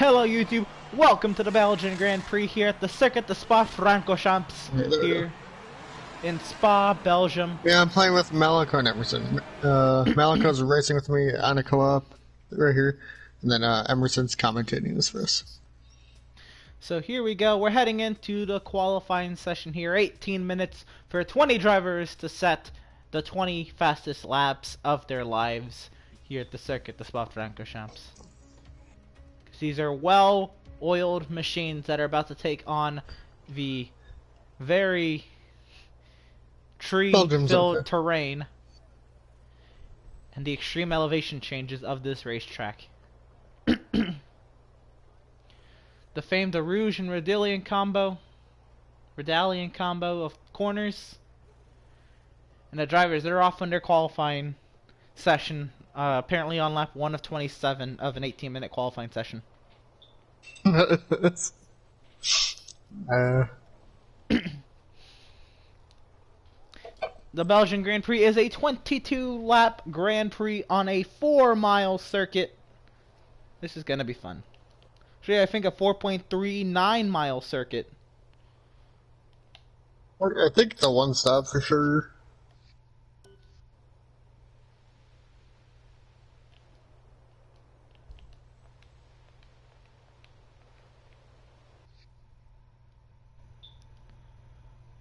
Hello YouTube, welcome to the Belgian Grand Prix here at the Circuit de Spa-Francorchamps here in Spa, Belgium. Yeah, I'm playing with Malako and Emerson. Malako's racing with me on a co-op right here, and then Emerson's commentating this for us. So here we go, we're heading into the qualifying session here, 18 minutes for 20 drivers to set the 20 fastest laps of their lives here at the Circuit de Spa-Francorchamps. These are well-oiled machines that are about to take on the very tree-filled terrain and the extreme elevation changes of this racetrack. The famed Rouge and Redalian combo of corners, and the drivers, they're off on their qualifying session, apparently on lap 1 of 27 of an 18-minute qualifying session. The Belgian Grand Prix is a 22-lap Grand Prix on a 4-mile circuit. This is going to be fun. Actually, I think a 4.39-mile circuit. I think it's a one-stop for sure.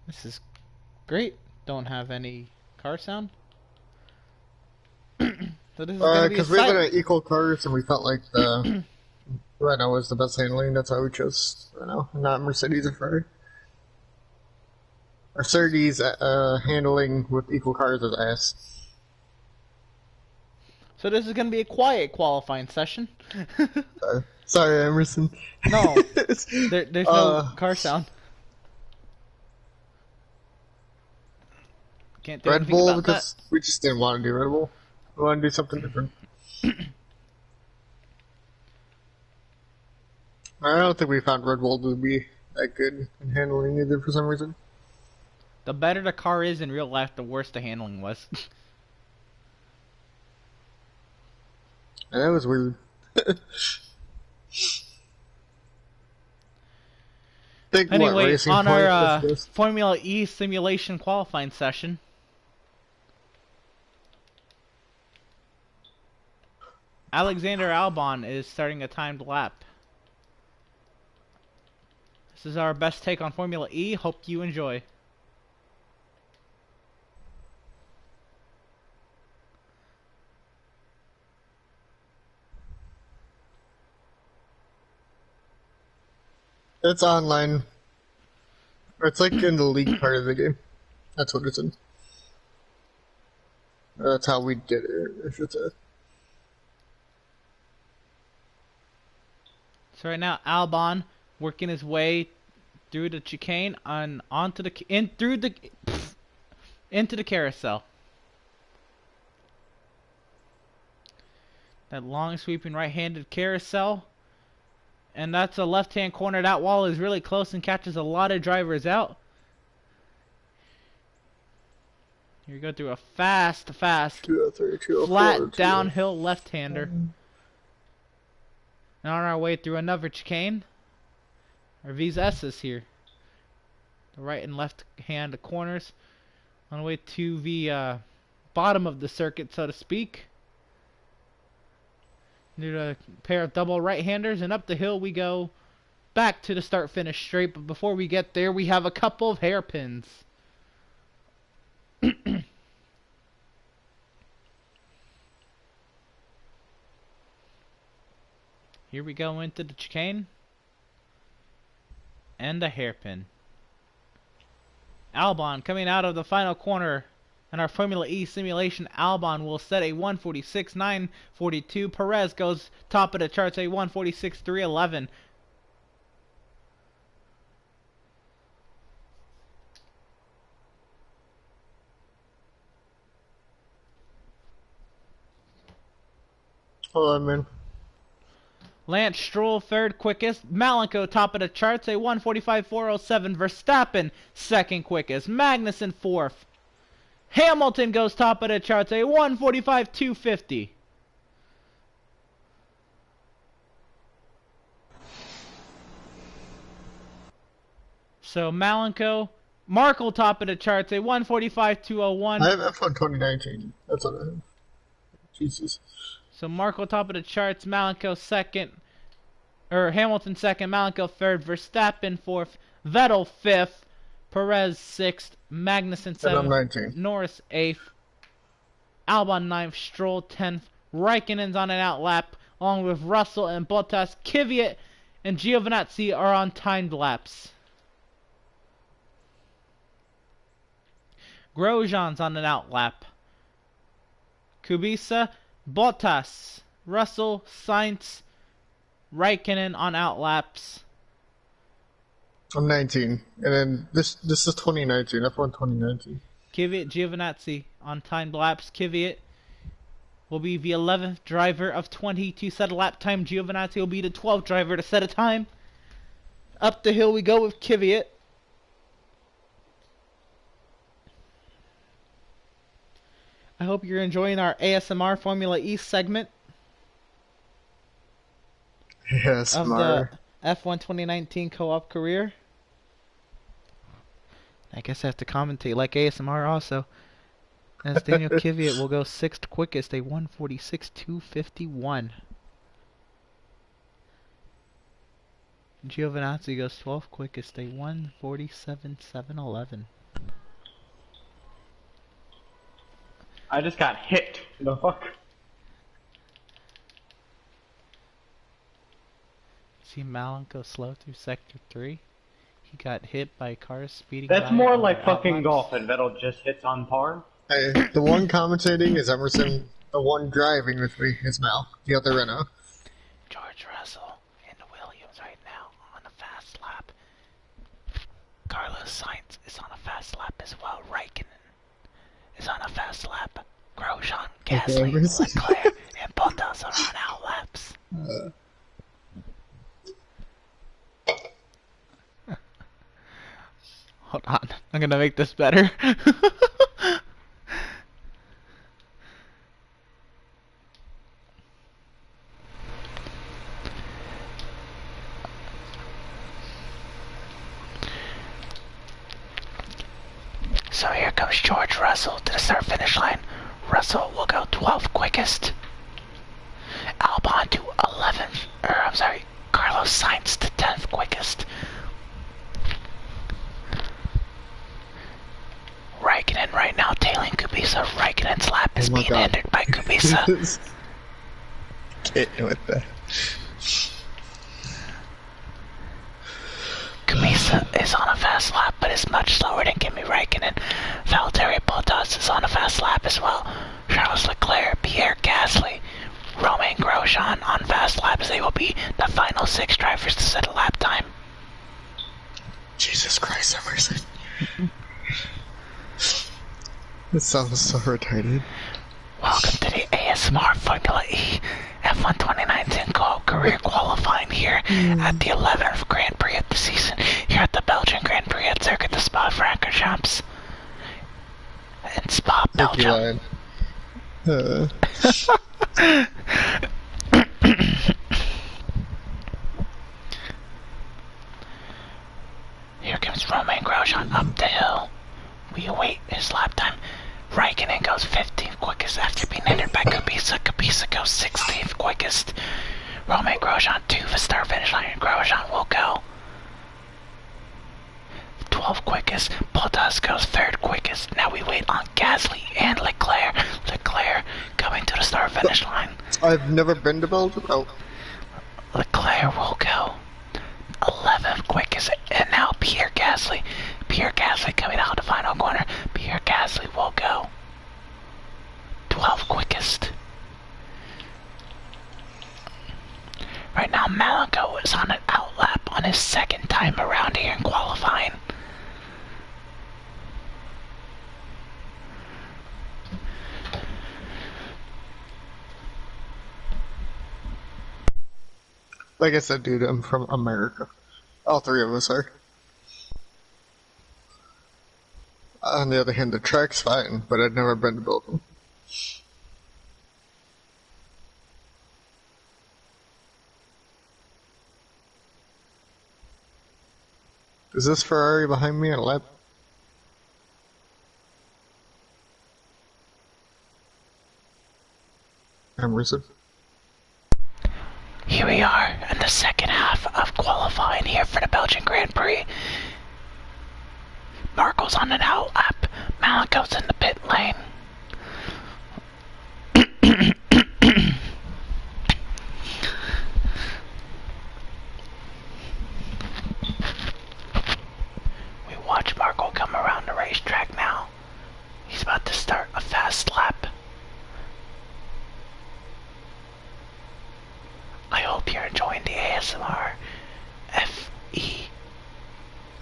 This is great. Don't have any car sound. So this is gonna be because we have equal cars and we felt like the Renault was the best handling. That's why we chose Renault, not Mercedes or Ferrari. Mercedes handling with equal cars is ass. So this is gonna be a quiet qualifying session. Sorry, Emerson. No, there's no car sound. Can't do Red Bull, about because that. we just didn't want to do Red Bull. We want to do something different. I don't think we found Red Bull to be that good in handling either for some reason. The better the car is in real life, the worse the handling was. And that was weird. Anyway, on our Formula E simulation qualifying session, Alexander Albon is starting a timed lap. This is our best take on Formula E. Hope you enjoy. It's online. Or it's like in the league part of the game. That's what it's in. That's how we did it, I should say. So right now, Albon working his way through the chicane into the carousel. That long sweeping right-handed carousel. And that's a left-hand corner. That wall is really close and catches a lot of drivers out. Here we go through a fast, 203, flat downhill left-hander. And on our way through another chicane. Our VSS here. The right and left hand corners. On the way to the bottom of the circuit, so to speak. Do a pair of double right-handers, and up the hill we go back to the start-finish straight. But before we get there, we have a couple of hairpins. Here we go into the chicane and the hairpin. Albon coming out of the final corner. In our Formula E simulation, Albon will set a 146.942. Perez goes top of the charts, a 146.311. Hold on, man. Lance Stroll third quickest. Malako top of the charts, a 145.407. Verstappen second quickest. Magnussen fourth. Hamilton goes top of the charts, a 145.250. So Malenko, Markle top of the charts, a I 1:45.201. have F1 2019. That's what I have. Jesus. So Markle top of the charts, Malenko second, or Hamilton second, Malenko third, Verstappen fourth, Vettel fifth, Perez sixth, Magnussen And I'm seventh, 19. Norris eighth, Albon ninth, Stroll 10th, Raikkonen's on an outlap, along with Russell and Bottas. Kvyat and Giovinazzi are on timed laps. Grosjean's on an outlap. Kubica, Bottas, Russell, Sainz, Raikkonen on outlaps. I'm 19. And then this is 2019. F1 2019. Kvyat, Giovinazzi on timed laps. Kvyat will be the 11th driver of 20 to set a lap time. Giovinazzi will be the 12th driver to set a time. Up the hill we go with Kvyat. I hope you're enjoying our ASMR Formula E segment Yes, of Mar. the F1 2019 co-op career. I guess I have to commentate like ASMR also. As Daniel Kvyat will go 6th quickest, a 1:46.251. Giovinazzi goes 12th quickest, a 1:47.711. I just got hit. The fuck? See Malenko slow through sector 3. He got hit by cars speeding That's by more on like the fucking outlaps. golf and Vettel just hits on par. Hey, the one commentating is Emerson. The one driving with me is Mal. The other Renault. George Russell in the Williams right now on a fast lap. Carlos Sainz is on a fast lap as well. Raikkonen is on a fast lap. Grosjean, Gasly, Emerson. Leclerc, and Bottas are on outlaps. Hold on, I'm gonna make this better. So here comes George Russell to the start finish line. Russell will go 12th quickest. Albon to 11th, Carlos Sainz to 10th quickest. Raikkonen right now tailing Kubica. Raikkonen's lap is being hindered by Kubica. Get with that. Kubica is on a fast lap, but is much slower than Kimi Raikkonen. Valtteri Bottas is on a fast lap as well. Charles Leclerc, Pierre Gasly, Romain Grosjean on fast laps. They will be the final 6 drivers to set a lap time. Jesus Christ, Emerson. This sounds so retarded. Welcome to the ASMR Formula E F1 2019 career qualifying here at the 11th Grand Prix of the season here at the Belgian Grand Prix at Circuit de Spa-Francorchamps in Spa, Belgium. Here comes Romain Grosjean up the hill. We await his lap time. Raikkonen goes 15th quickest after being hindered by Kubica. Kubica goes 16th quickest. Romain Grosjean to the start finish line. Grosjean will go 12th quickest. Bottas goes 3rd quickest. Now we wait on Gasly and Leclerc. Leclerc coming to the start finish line. I've never been to Belgium. Oh. Leclerc will go 11th quickest, and now Pierre Gasly. Pierre Gasly coming out the final corner. Pierre Gasly will go 12th quickest. Right now, Malenko is on an outlap on his 2nd time around here in qualifying. Like I said, dude, I'm from America. All 3 of us are. On the other hand, the track's fine, but I've never been to Belgium. Is this Ferrari behind me at lap? Emerson? Here we are in the second half of qualifying here for the Belgian Grand Prix. Marco's on an out lap. Maliko's in the pit lane. We watch Marco come around the racetrack now. He's about to start a fast lap. I hope you're enjoying the ASMR FE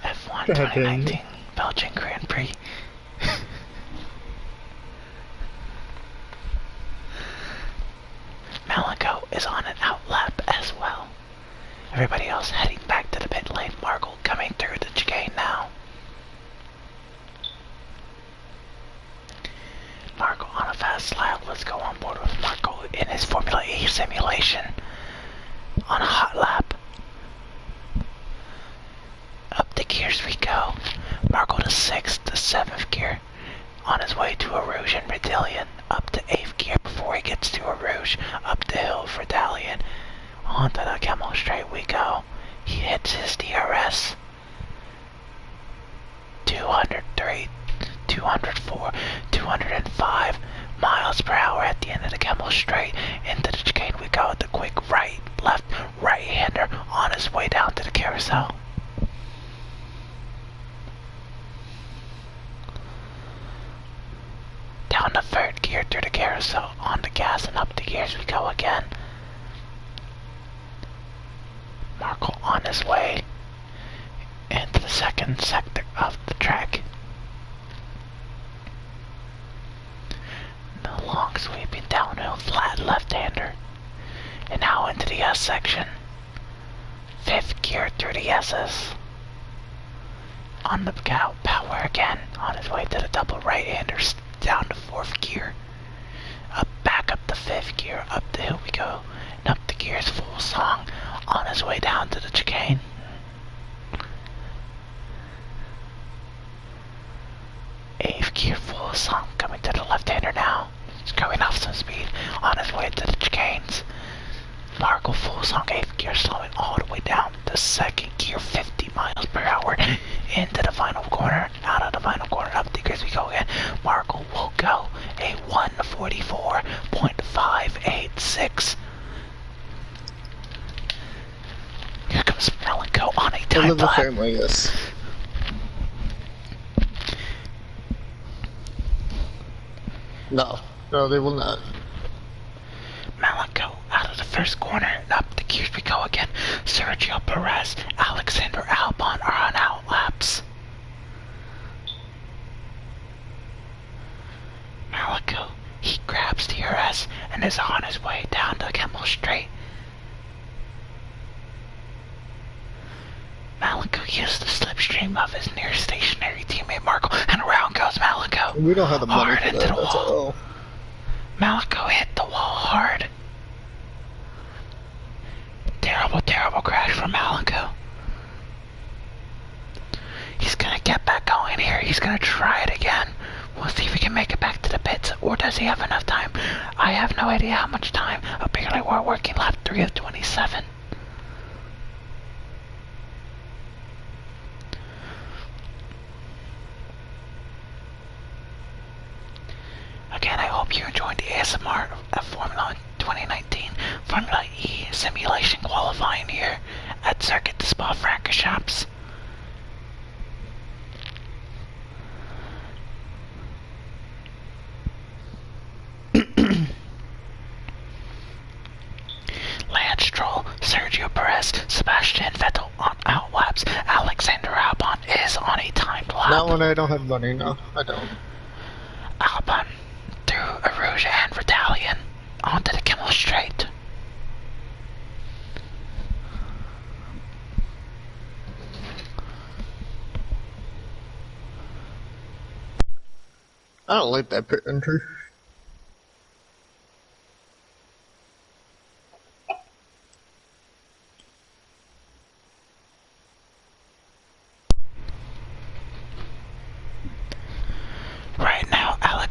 F1 2019 Belgian Grand Prix. Maliko is on an out lap as well. Everybody else heading back to the pit lane. Marco coming through the chicane now. Marco on a fast lap. Let's go on board with Marco in his Formula E simulation. On a hot lap. Up the gears we go. Marco to 6th to 7th gear. On his way to a Rouge and Redillion. Up to 8th gear before he gets to a Rouge. Up the hill for Dalian. Onto the Camel Straight we go. He hits his DRS. 203, 204, 205 miles per hour at the end of the Camel Straight. Into the chicane we go. The quick right, left, right-hander on his way down to the carousel. Down the 3rd gear through the carousel. On the gas and up the gears we go again. Marco on his way into the 2nd sector of the track. The long sweeping downhill flat left-hander. And now into the S section. 5th gear through the S's. On the power again. On his way to the double right-handers. Down to 4th gear. Back up the 5th gear. Up the hill we go. And up the gears full song. On his way down to the chicane. Eighth gear full song coming to the left-hander now. He's going off some speed on his way to the chicanes. Marco full song 8th gear slowing all the way down to 2nd gear 50 miles per hour into the final corner. Out of the final corner up the gears we go again. Marco will go a 144.586. Here comes Maliko on a time lap. Family, yes. No, they will not. Maliko out of the 1st corner and up the gears we go again. Sergio Perez, Alexander Albon are on out laps. Maliko, he grabs DRS and is on his way down the Camel Straight. Maliko used the slipstream of his near stationary teammate Marco, and around goes Maliko. We don't have the money hard for into that, the that's wall. all. Maliko hit the wall hard. Terrible crash from Maliko. He's gonna get back going here. He's gonna try it again. We'll see if he can make it back to the pits, or does he have enough time? I have no idea how much time. Apparently we're working lap 3 of 27. Again, I hope you enjoyed the ASMR of Formula 2019 Formula E simulation qualifying here at Circuit de Spa-Francorchamps. Lance Stroll, Sergio Perez, Sebastian Vettel on out laps. Alexander Albon is on a timed lap. Not when I don't have money, no, I don't. Albon through a Rouge and Redallion onto the Camel Straight. I don't like that pit entry.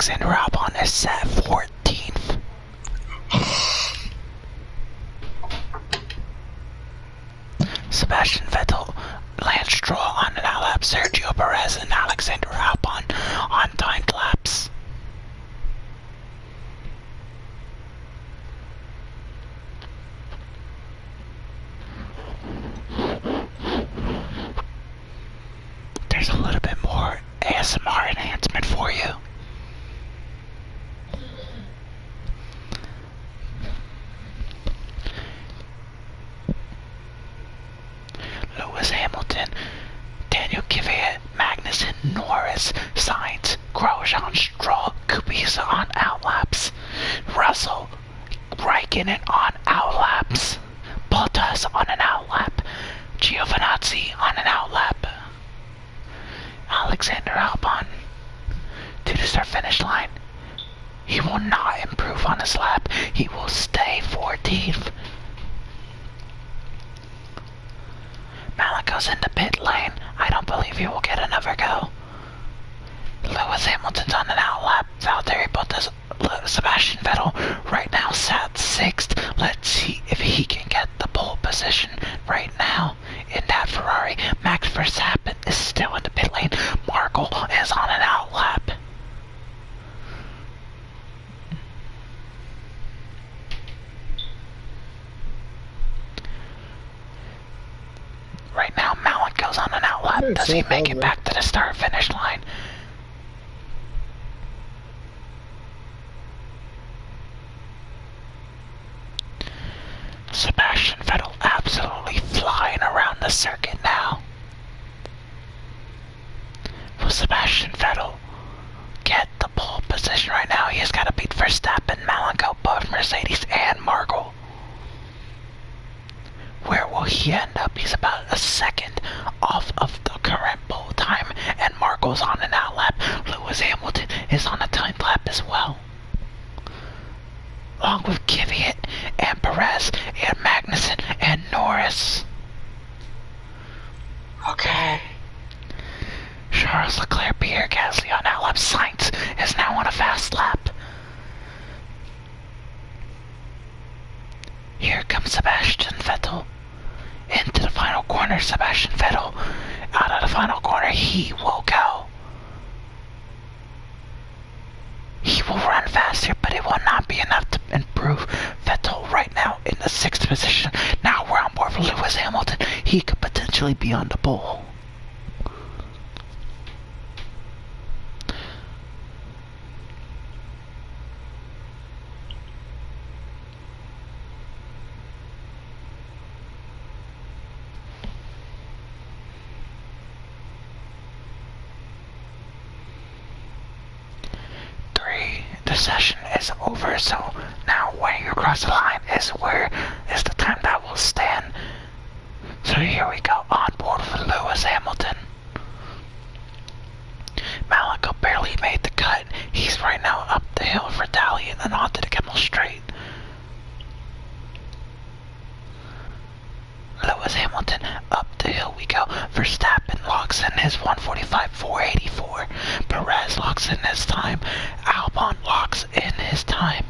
Alexander Albon is set 14th. Sebastian Vettel, Lance Stroll on an outlap, Sergio Perez and Alexander Albon on timed laps. There's a little bit more ASMR enhancement for you. Lewis Hamilton, Daniel Kvyat, Magnussen, Norris, Sainz, Grosjean, Stroll, Kubica on outlaps, Russell, Raikkonen on outlaps, Bottas on an outlap, Giovinazzi on an outlap, Alexander Albon to the start finish line. He will not improve on his lap. He will stay 14th. Maliko's in the pit lane. I don't believe he will get another go. Lewis Hamilton's on an outlap. Valtteri Bottas, Sebastian Vettel right now sat 6th. Let's see if he can get the pole position right now in that Ferrari. Max Verstappen is still in the pit lane. Markle is on an outlap. Right now, Malik goes on an outlap. Does he make it back to the start-finish line? Sebastian Vettel absolutely flying around the circuit now. Will Sebastian Vettel get the pole position right now? He has got to beat Verstappen, Malenko, both Mercedes and Markle. Where will he end up? He's about a second off of the current pole time, and Markle's on an outlap. Lewis Hamilton is on a timed lap as well, along with Kvyat and Perez and Magnussen and Norris. Okay. Charles Leclerc, Pierre Gasly on outlap. Sainz is now on a fast lap. Here comes Sebastian Vettel into the final corner. Sebastian Vettel out of the final corner. He will go. He will run faster, but it will not be enough to improve Vettel right now in the 6th position. Now we're on board for Lewis Hamilton. He could potentially be on the pole. The session is over, so now when you cross the line is the time that will stand. So here we go, on board with Lewis Hamilton. Malenko barely made the cut. He's right now up the hill for Daly and then onto the Kemmel Straight. Lewis Hamilton, up the hill we go. Verstappen locks in his 1:45.484. Perez locks in his time. Albon locks in his time.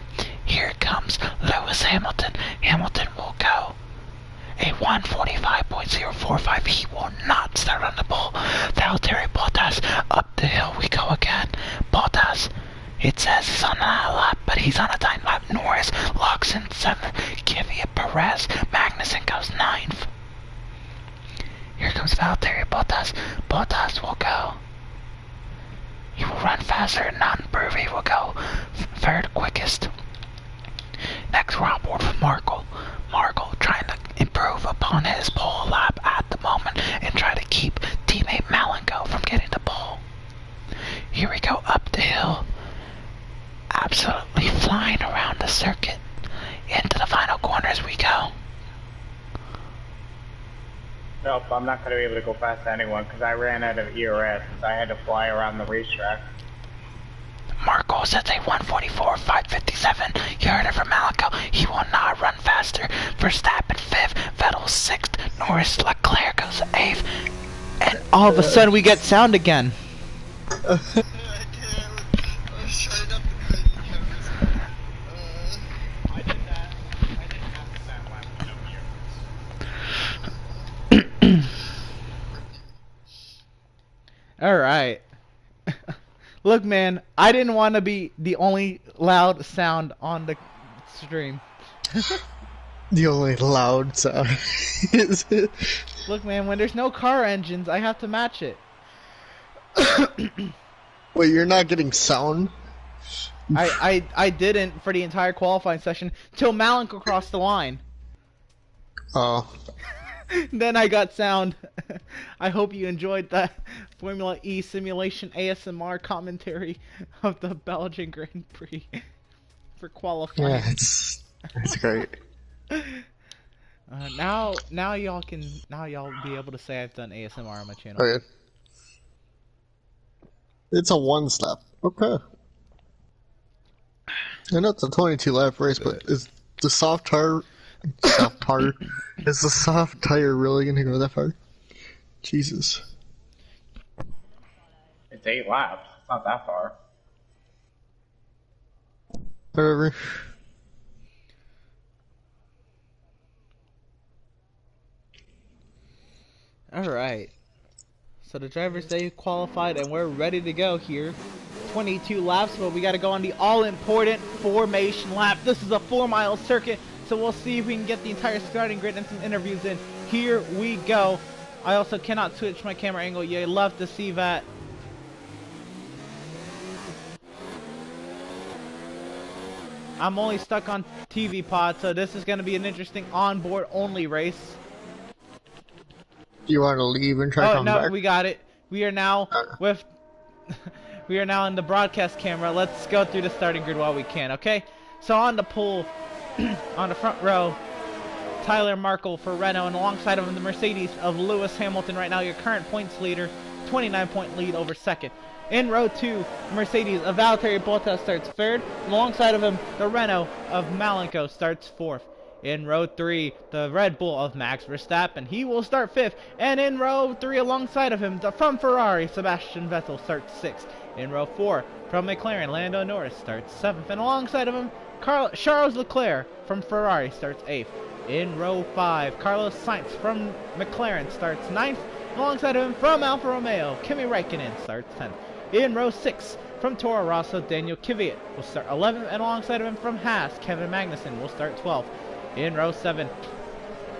Here comes Lewis Hamilton. Hamilton will go a 1:45.045. He will not start on the pole. Valtteri Bottas, up the hill we go again. Bottas, it says he's on a lap, but he's on a time lap. Norris locks in 7th. Kvyat, Perez, Magnussen goes 9th. Here comes Valtteri Bottas. Bottas will go. He will run faster and not improve. He will go 3rd quickest. Next we're on board with Markle. Markle trying to improve upon his pole lap at the moment and try to keep teammate Malenko from getting the pole. Here we go up the hill. Absolutely flying around the circuit. Into the final corners we go. Nope, I'm not going to be able to go past anyone because I ran out of ERS. I had to fly around the racetrack. Markle sets a 1:44.557. You heard it from Malenko. He will not run faster. Verstappen 5th, Vettel 6th, Norris, Leclerc goes 8th, and all of a sudden we get sound again. I was trying to All right. Look, man, I didn't want to be the only loud sound on the stream. The only loud sound. Is it? Look, man, when there's no car engines, I have to match it. Wait, you're not getting sound? I didn't for the entire qualifying session till Malenko crossed the line. Oh. Then I got sound. I hope you enjoyed that Formula E simulation ASMR commentary of the Belgian Grand Prix for qualifying. Yeah, it's great. Now y'all be able to say I've done ASMR on my channel. Okay. It's a one step. Okay. I know it's a 22 lap race, but is the soft tire is the soft tire really gonna go that far? Jesus. It's 8 laps. It's not that far. Whatever. Alright. So the drivers, they qualified and we're ready to go here. 22 laps, but we got to go on the all-important formation lap. This is a 4-mile circuit, so we'll see if we can get the entire starting grid and some interviews in. Here we go. I also cannot switch my camera angle. You love to see that. I'm only stuck on TV pod, so this is going to be an interesting onboard only race. Do you want to leave and try to come back? Oh, no, we got it. We are now with... We are now in the broadcast camera. Let's go through the starting grid while we can, okay? So on the pole, on the front row, Tyler Markle for Renault, and alongside of him, the Mercedes of Lewis Hamilton right now, your current points leader, 29-point lead over second. In row 2, Mercedes of Valtteri Bottas starts third, and alongside of him, the Renault of Malenko starts fourth. In row 3, the Red Bull of Max Verstappen, he will start 5th. And in row 3 alongside of him, from Ferrari, Sebastian Vettel starts 6th. In row 4, from McLaren, Lando Norris starts 7th. And alongside of him, Charles Leclerc from Ferrari starts 8th. In row 5, Carlos Sainz from McLaren starts 9th. Alongside of him, from Alfa Romeo, Kimi Räikkönen starts 10th. In row 6, from Toro Rosso, Daniel Kvyat will start 11th. And alongside of him, from Haas, Kevin Magnussen will start 12th. In row 7,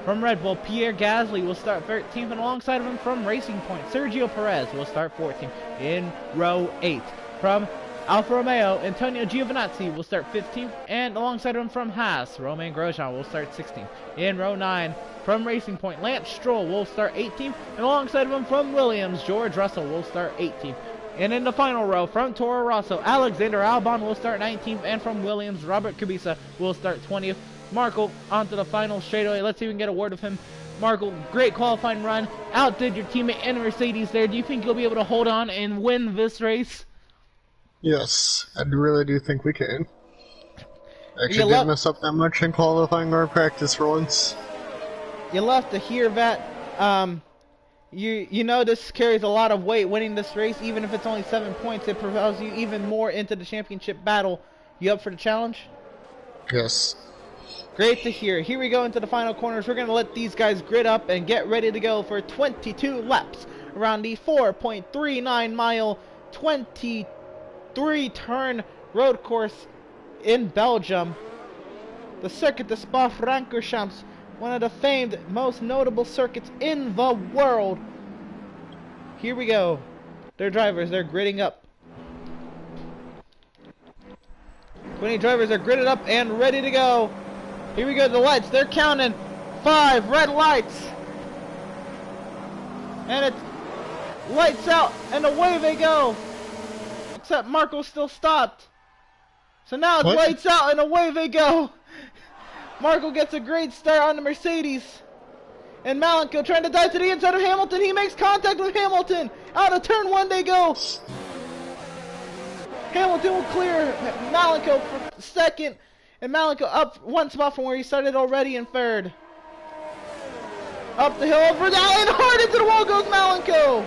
from Red Bull, Pierre Gasly will start 13th, and alongside of him from Racing Point, Sergio Perez will start 14th. In row 8, from Alfa Romeo, Antonio Giovinazzi will start 15th, and alongside of him from Haas, Romain Grosjean will start 16th. In row 9, from Racing Point, Lance Stroll will start 18th, and alongside of him from Williams, George Russell will start 18th. And in the final row, from Toro Rosso, Alexander Albon will start 19th, and from Williams, Robert Kubica will start 20th. Markle onto the final straightaway. Let's see if we can get a word of him. Markle, great qualifying run. Outdid your teammate in Mercedes there. Do you think you'll be able to hold on and win this race? Yes, I really do think we can. Actually didn't mess up that much in qualifying or practice for once. You love to hear that. You know this carries a lot of weight winning this race. Even if it's only 7 points, it propels you even more into the championship battle. You up for the challenge? Yes. Great to hear. Here we go into the final corners. We're going to let these guys grid up and get ready to go for 22 laps around the 4.39 mile, 23 turn road course in Belgium. The Circuit de Spa-Francorchamps, one of the famed, most notable circuits in the world. Here we go. Their drivers, they're gridding up. 20 drivers are gridded up and ready to go. Here we go, the lights, they're counting. 5 red lights. And it's lights out, and away they go. Except Marco still stopped. So now it's lights out, and away they go. Marco gets a great start on the Mercedes. And Malenko trying to dive to the inside of Hamilton. He makes contact with Hamilton. Out of turn 1 they go. Hamilton will clear Malenko for second. And Malenko up 1 spot from where he started already in third. Up the hill, over that, and hard into the wall goes Malenko.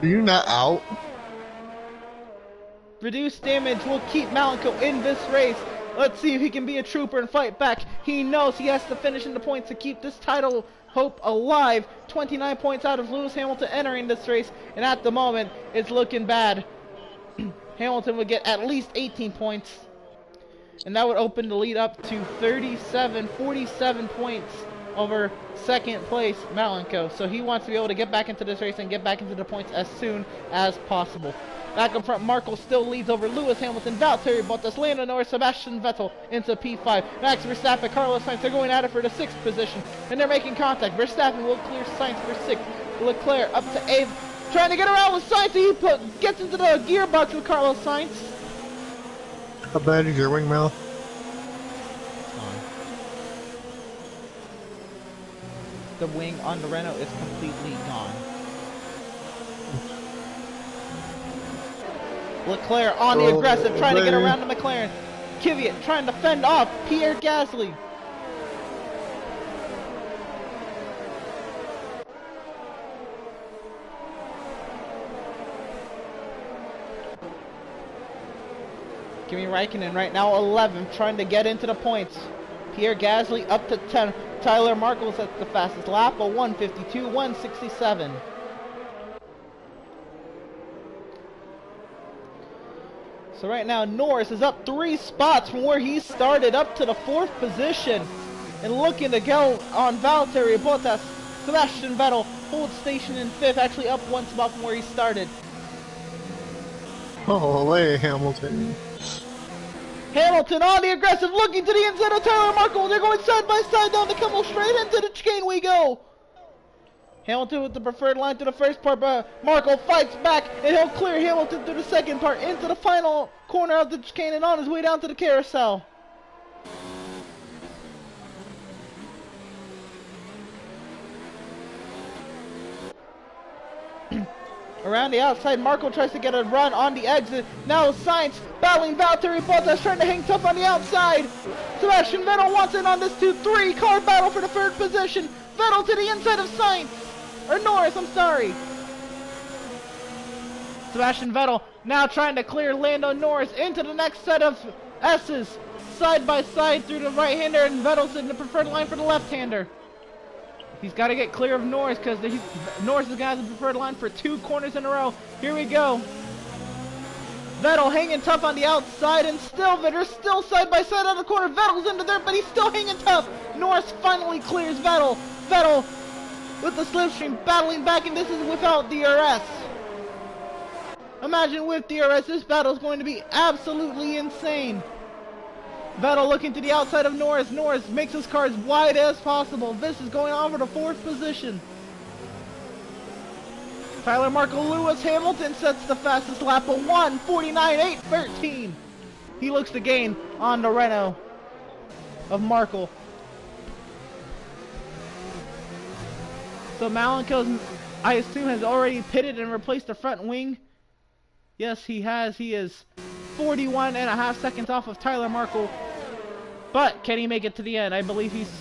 Are you not out? Reduced damage will keep Malenko in this race. Let's see if he can be a trooper and fight back. He knows he has to finish in the points to keep this title hope alive. 29 points out of Lewis Hamilton entering this race, and at the moment, it's looking bad. Hamilton would get at least 18 points, and that would open the lead up to 47 points over second place Malenko. So he wants to be able to get back into this race and get back into the points as soon as possible. Back up front, Markle still leads over Lewis Hamilton, Valtteri Bottas, Lando Norris, Sebastian Vettel into P5. Max Verstappen, Carlos Sainz, they're going at it for the 6th position, and they're making contact. Verstappen will clear Sainz for 6th. Leclerc up to 8th, trying to get around with Sainz. He gets into the gearbox with Carlos Sainz. How bad is your wing, Mal? The wing on the Renault is completely gone. Leclerc on the aggressive, trying to get around the McLaren. Kvyat trying to fend off Pierre Gasly. Kimi Räikkönen right now 11th, trying to get into the points. Pierre Gasly up to 10. Tyler Markles at the fastest lap, a 1:52.167. So right now Norris is up 3 spots from where he started, up to the 4th position, and looking to go on Valtteri Bottas. Sebastian Vettel holds station in 5th, actually up 1 spot from where he started. Oh, hey, Hamilton. Hamilton on the aggressive, looking to the inside of Tyler Markle. They're going side by side down the Kimmel straight into the chicane we go. Hamilton with the preferred line to the first part, but Markle fights back, and he'll clear Hamilton through the second part into the final corner of the chicane and on his way down to the carousel. Around the outside, Markle tries to get a run on the exit. Now Sainz battling Valtteri Bottas, trying to hang tough on the outside. Sebastian Vettel wants in on this 2-3 car battle for the 3rd position. Vettel to the inside of Sainz. Or Norris, I'm sorry. Sebastian Vettel now trying to clear Lando Norris into the next set of S's. Side by side through the right-hander, and Vettel's in the preferred line for the left-hander. He's got to get clear of Norris because Norris is got the preferred line for 2 corners in a row. Here we go. Vettel hanging tough on the outside, and still they're still side by side on the corner. Vettel's into there, but he's still hanging tough. Norris finally clears Vettel. Vettel with the slipstream battling back, and this is without DRS. Imagine with DRS, this battle is going to be absolutely insane. Vettel looking to the outside of Norris. Norris makes his car as wide as possible. This is going on for the 4th position. Tyler Markle, Lewis Hamilton sets the fastest lap of 1:49.813. He looks to gain on the Renault of Markle. So Malenko, I assume, has already pitted and replaced the front wing. Yes, he has. He is 41.5 seconds off of Tyler Markle. But can he make it to the end? I believe he's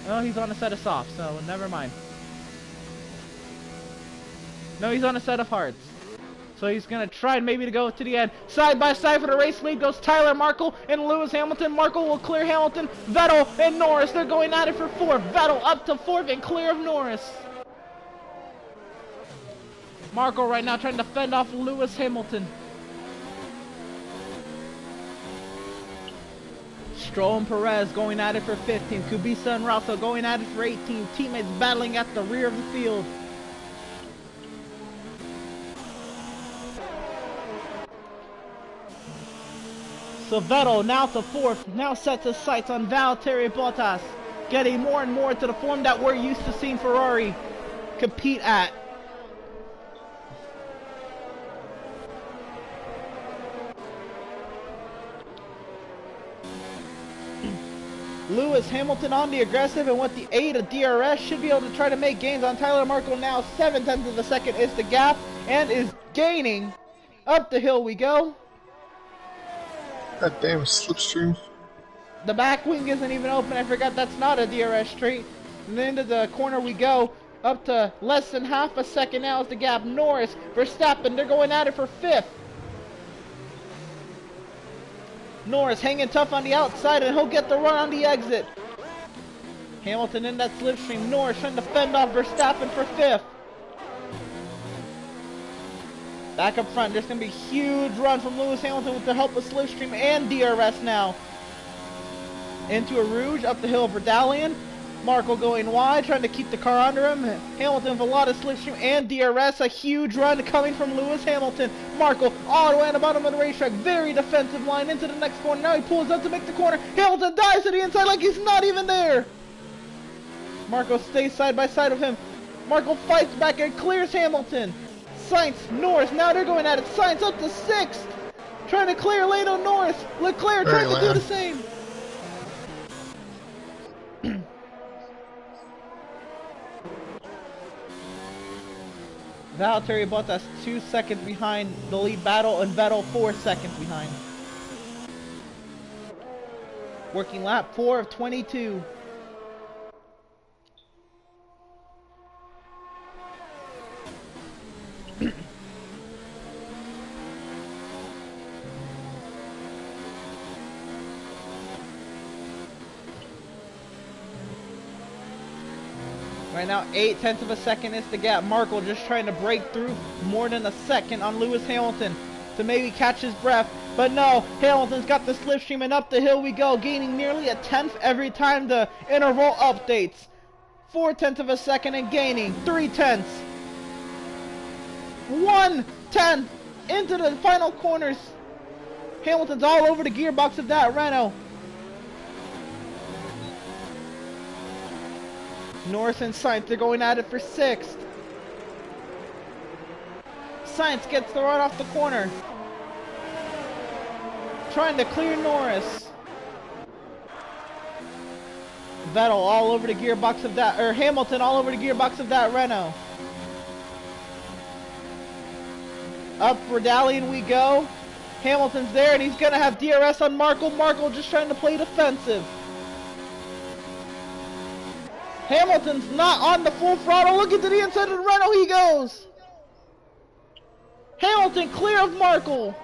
on a set of softs, so never mind. No, he's on a set of hards. So he's going to try maybe to go to the end. Side by side for the race lead goes Tyler Markle and Lewis Hamilton. Markle will clear Hamilton. Vettel and Norris, they're going at it for 4th. Vettel up to 4th and clear of Norris. Markle right now trying to fend off Lewis Hamilton. Stroll and Perez going at it for 15th. Kubica and Russell going at it for 18th. Teammates battling at the rear of the field. So Vettel now to 4th. Now sets his sights on Valtteri Bottas. Getting more and more to the form that we're used to seeing Ferrari compete at. Lewis Hamilton on the aggressive, and with the aid of DRS should be able to try to make gains on Tyler Markle. Now 7/10 of a second is the gap, and is gaining. Up the hill we go. That damn slipstream. The back wing isn't even open. I forgot that's not a DRS straight. And then into the corner we go. Up to less than half a second now is the gap. Norris, Verstappen, they're going at it for 5th. Norris hanging tough on the outside, and he'll get the run on the exit. Hamilton in that slipstream. Norris trying to fend off Verstappen for 5th. Back up front, there's going to be a huge run from Lewis Hamilton with the help of slipstream and DRS now. Into a Rouge, up the hill of Verdalian. Marco going wide, trying to keep the car under him. Hamilton with a lot of slipstream and DRS. A huge run coming from Lewis Hamilton. Marco all the way on the bottom of the racetrack. Very defensive line into the next corner. Now he pulls up to make the corner. Hamilton dives to the inside like he's not even there. Marco stays side by side with him. Marco fights back and clears Hamilton. Sainz, Norris, now they're going at it. Sainz up to 6th. Trying to clear Lando Norris. Leclerc trying to do the same. Valtteri Bottas 2 seconds behind the lead battle, and Vettel 4 seconds behind. Working lap 4 of 22. Right now, 0.8 of a second is the gap. Marco just trying to break through more than a second on Lewis Hamilton to maybe catch his breath. But no, Hamilton's got the slipstream, and up the hill we go, gaining nearly a 1/10 every time the interval updates. 0.4 of a second and gaining 0.3. 1/10 into the final corners. Hamilton's all over the gearbox of that Renault. Norris and Sainz, they're going at it for 6th. Sainz gets the run off the corner. Trying to clear Norris. Vettel all over the gearbox of that, or Hamilton all over the gearbox of that Renault. Up Verdalian we go. Hamilton's there and he's gonna have DRS on Marco. Marco just trying to play defensive. Hamilton's not on the full throttle. Look into the inside of the Renault he goes. Hamilton clear of Marco.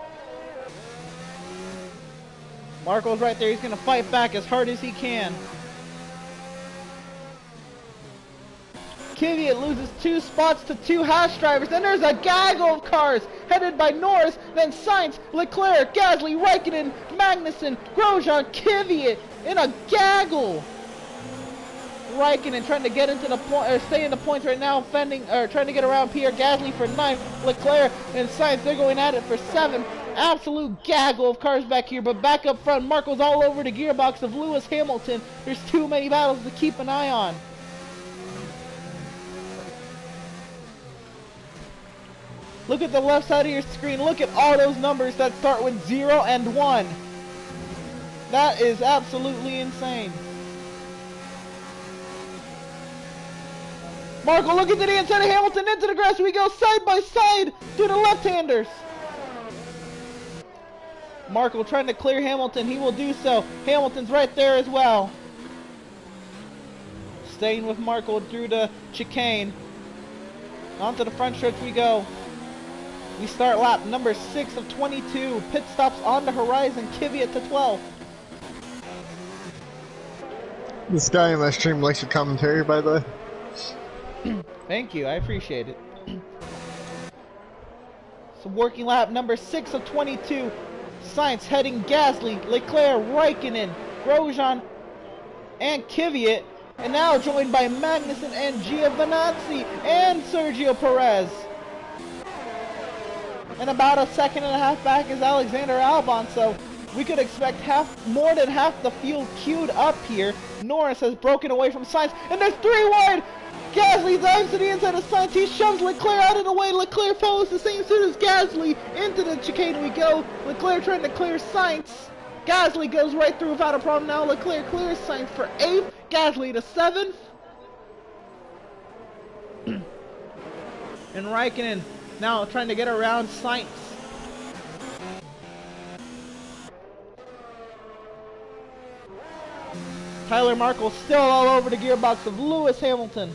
Marco's right there. He's going to fight back as hard as he can. Kvyat loses 2 spots to 2 Haas drivers. Then there's a gaggle of cars headed by Norris, then Sainz, Leclerc, Gasly, Raikkonen, Magnussen, Grosjean, Kvyat in a gaggle. Raikkonen trying to get into the point, or stay in the points right now, fending or trying to get around Pierre Gasly for 9th. Leclerc and Sainz, they're going at it for 7th. Absolute gaggle of cars back here, but back up front, Marco's all over the gearbox of Lewis Hamilton. There's too many battles to keep an eye on. Look at the left side of your screen. Look at all those numbers that start with 0 and 1. That is absolutely insane. Marco, look into the inside of Hamilton, into the grass we go, side by side to the left-handers. Marco trying to clear Hamilton, he will do so. Hamilton's right there as well. Staying with Marco through the chicane. Onto the front stretch we go. We start lap number 6 of 22. Pit stops on the horizon, Kvyat to 12. This guy in my stream likes your commentary, by the way. Thank you, I appreciate it. So working lap number 6 of 22. Sainz heading Gasly, Leclerc, Raikkonen, Grosjean, and Kvyat. And now joined by Magnussen and Giovinazzi and Sergio Perez. And about a second and a half back is Alexander Albon, so we could expect more than half the field queued up here. Norris has broken away from Sainz, and there's 3 wide! Gasly dives to the inside of Sainz, he shoves Leclerc out of the way. Leclerc follows the same suit as Gasly. Into the chicane we go. Leclerc trying to clear Sainz. Gasly goes right through without a problem now. Leclerc clears Sainz for 8th. Gasly to 7th. And Raikkonen now trying to get around Sainz. Tyler Markle still all over the gearbox of Lewis Hamilton.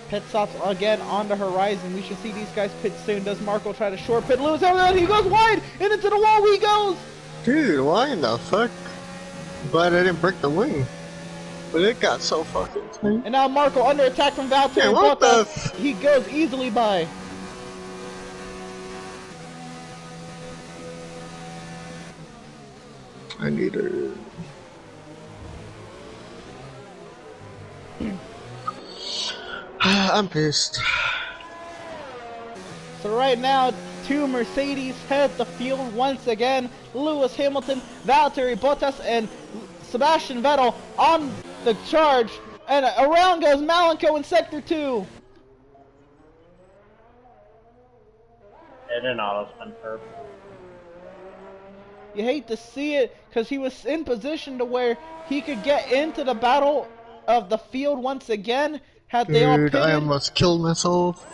Pit stops again on the horizon. We should see these guys pit soon. Does Marco try to short pit Lewis? Oh, he goes wide and into the wall he goes. Dude, why in the fuck? Glad I didn't break the wing. But it got so fucking tight. And now Marco under attack from Valtteri Hey, what Bottas. He goes easily by. I need her. I'm pissed. So right now, two Mercedes head the field once again. Lewis Hamilton, Valtteri Bottas, and Sebastian Vettel on the charge. And around goes Malenko in Sector 2. It didn't auto spin curve. You hate to see it because he was in position to where he could get into the battle of the field once again. Had they all Dude, pitted. I almost killed myself.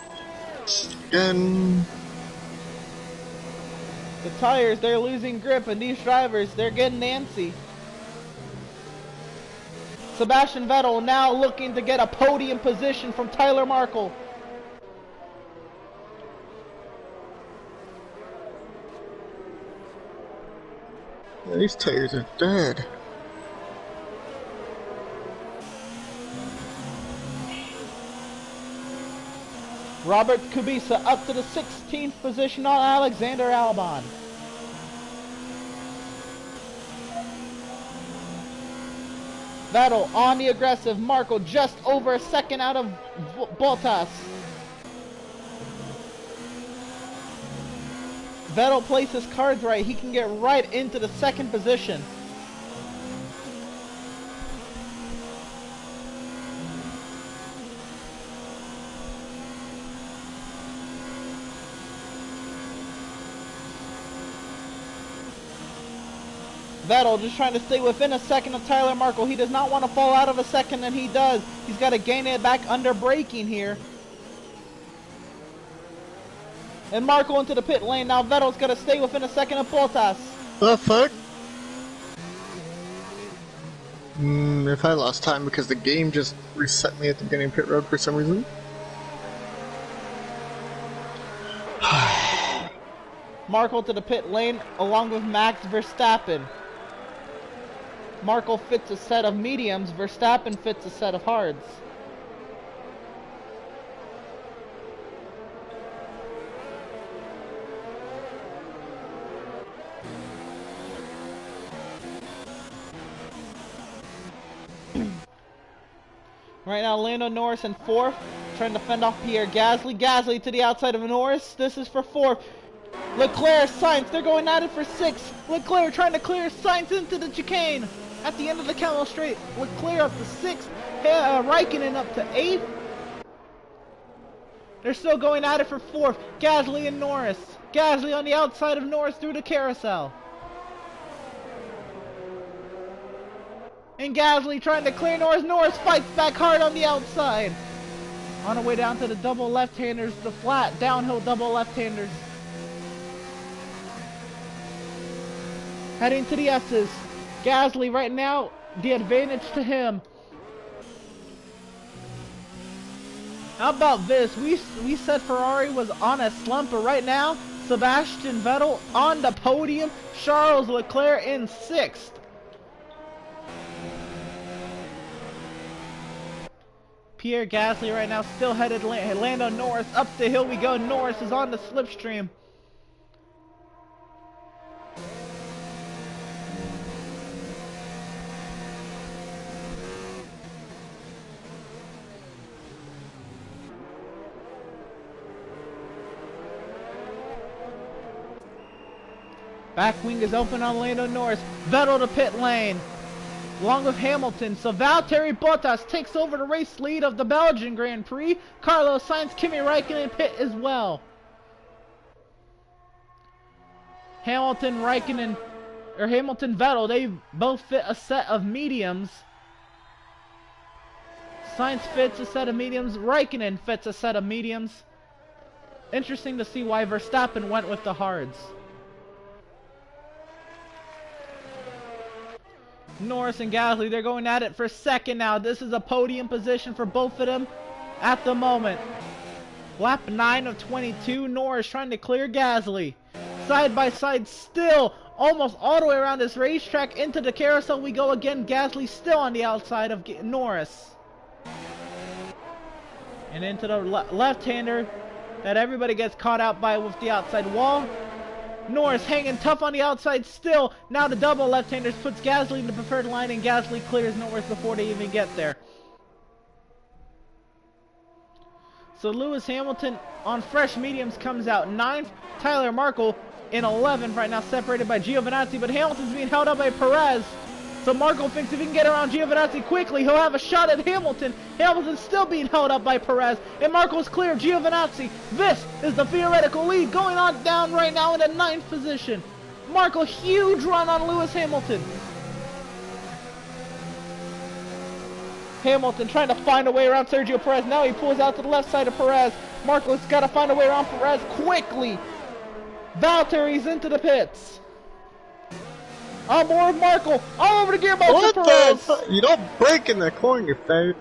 Again. The tires, they're losing grip, and these drivers, they're getting antsy. Sebastian Vettel now looking to get a podium position from Tyler Markle. Yeah, these tires are dead. Robert Kubica up to the 16th position on Alexander Albon. Vettel on the aggressive. Marco just over a second out of Bottas. Vettel plays his cards right. He can get right into the second position. Vettel just trying to stay within a second of Tyler Markle. He does not want to fall out of a second, and he does. He's got to gain it back under braking here. And Markle into the pit lane. Now Vettel's got to stay within a second of Bottas. The fuck? If I lost time because the game just reset me at the beginning of pit road for some reason. Markle to the pit lane along with Max Verstappen. Markle fits a set of mediums, Verstappen fits a set of hards. Right now, Lando Norris in fourth, trying to fend off Pierre Gasly. Gasly to the outside of Norris. This is for fourth. Leclerc, Sainz, they're going at it for sixth. Leclerc trying to clear Sainz into the chicane. At the end of the Camel Straight, Leclerc up to sixth. Raikkonen up to eighth. They're still going at it for fourth. Gasly and Norris. Gasly on the outside of Norris through the carousel. And Gasly trying to clear Norris. Norris fights back hard on the outside. On the way down to the double left-handers, the flat downhill double left-handers. Heading to the S's. Gasly right now, the advantage to him. How about this? We said Ferrari was on a slump, but right now, Sebastian Vettel on the podium. Charles Leclerc in sixth. Pierre Gasly right now still headed Lando Norris. Up the hill we go. Norris is on the slipstream. Back wing is open on Lando Norris. Vettel to pit lane. Along with Hamilton. So Valtteri Bottas takes over the race lead of the Belgian Grand Prix. Carlos Sainz, Kimi Raikkonen pit as well. Hamilton, Raikkonen, or Hamilton, Vettel, they both fit a set of mediums. Sainz fits a set of mediums. Raikkonen fits a set of mediums. Interesting to see why Verstappen went with the hards. Norris and Gasly, they're going at it for second now. This is a podium position for both of them. at the moment. Lap 9 of 22, Norris trying to clear Gasly. Side by side still, almost all the way around this racetrack into the carousel we go again. Gasly still on the outside of Norris. And into the left-hander that everybody gets caught out by with the outside wall. Norris hanging tough on the outside still. Now the double left-handers puts Gasly in the preferred line, and Gasly clears Norris before they even get there. So Lewis Hamilton on fresh mediums comes out 9th. Tyler Markle in 11th right now, separated by Giovinazzi, but Hamilton's being held up by Perez. So Markle thinks if he can get around Giovinazzi quickly, he'll have a shot at Hamilton. Hamilton's still being held up by Perez, and Markle's clear. Giovinazzi, this is the theoretical lead, going on down right now in the 9th position. Markle, huge run on Lewis Hamilton. Hamilton trying to find a way around Sergio Perez. Now he pulls out to the left side of Perez. Marco's got to find a way around Perez quickly. Valtteri's into the pits. On board Marco. All over the gearbox of Perez. You don't break in the corner, babe.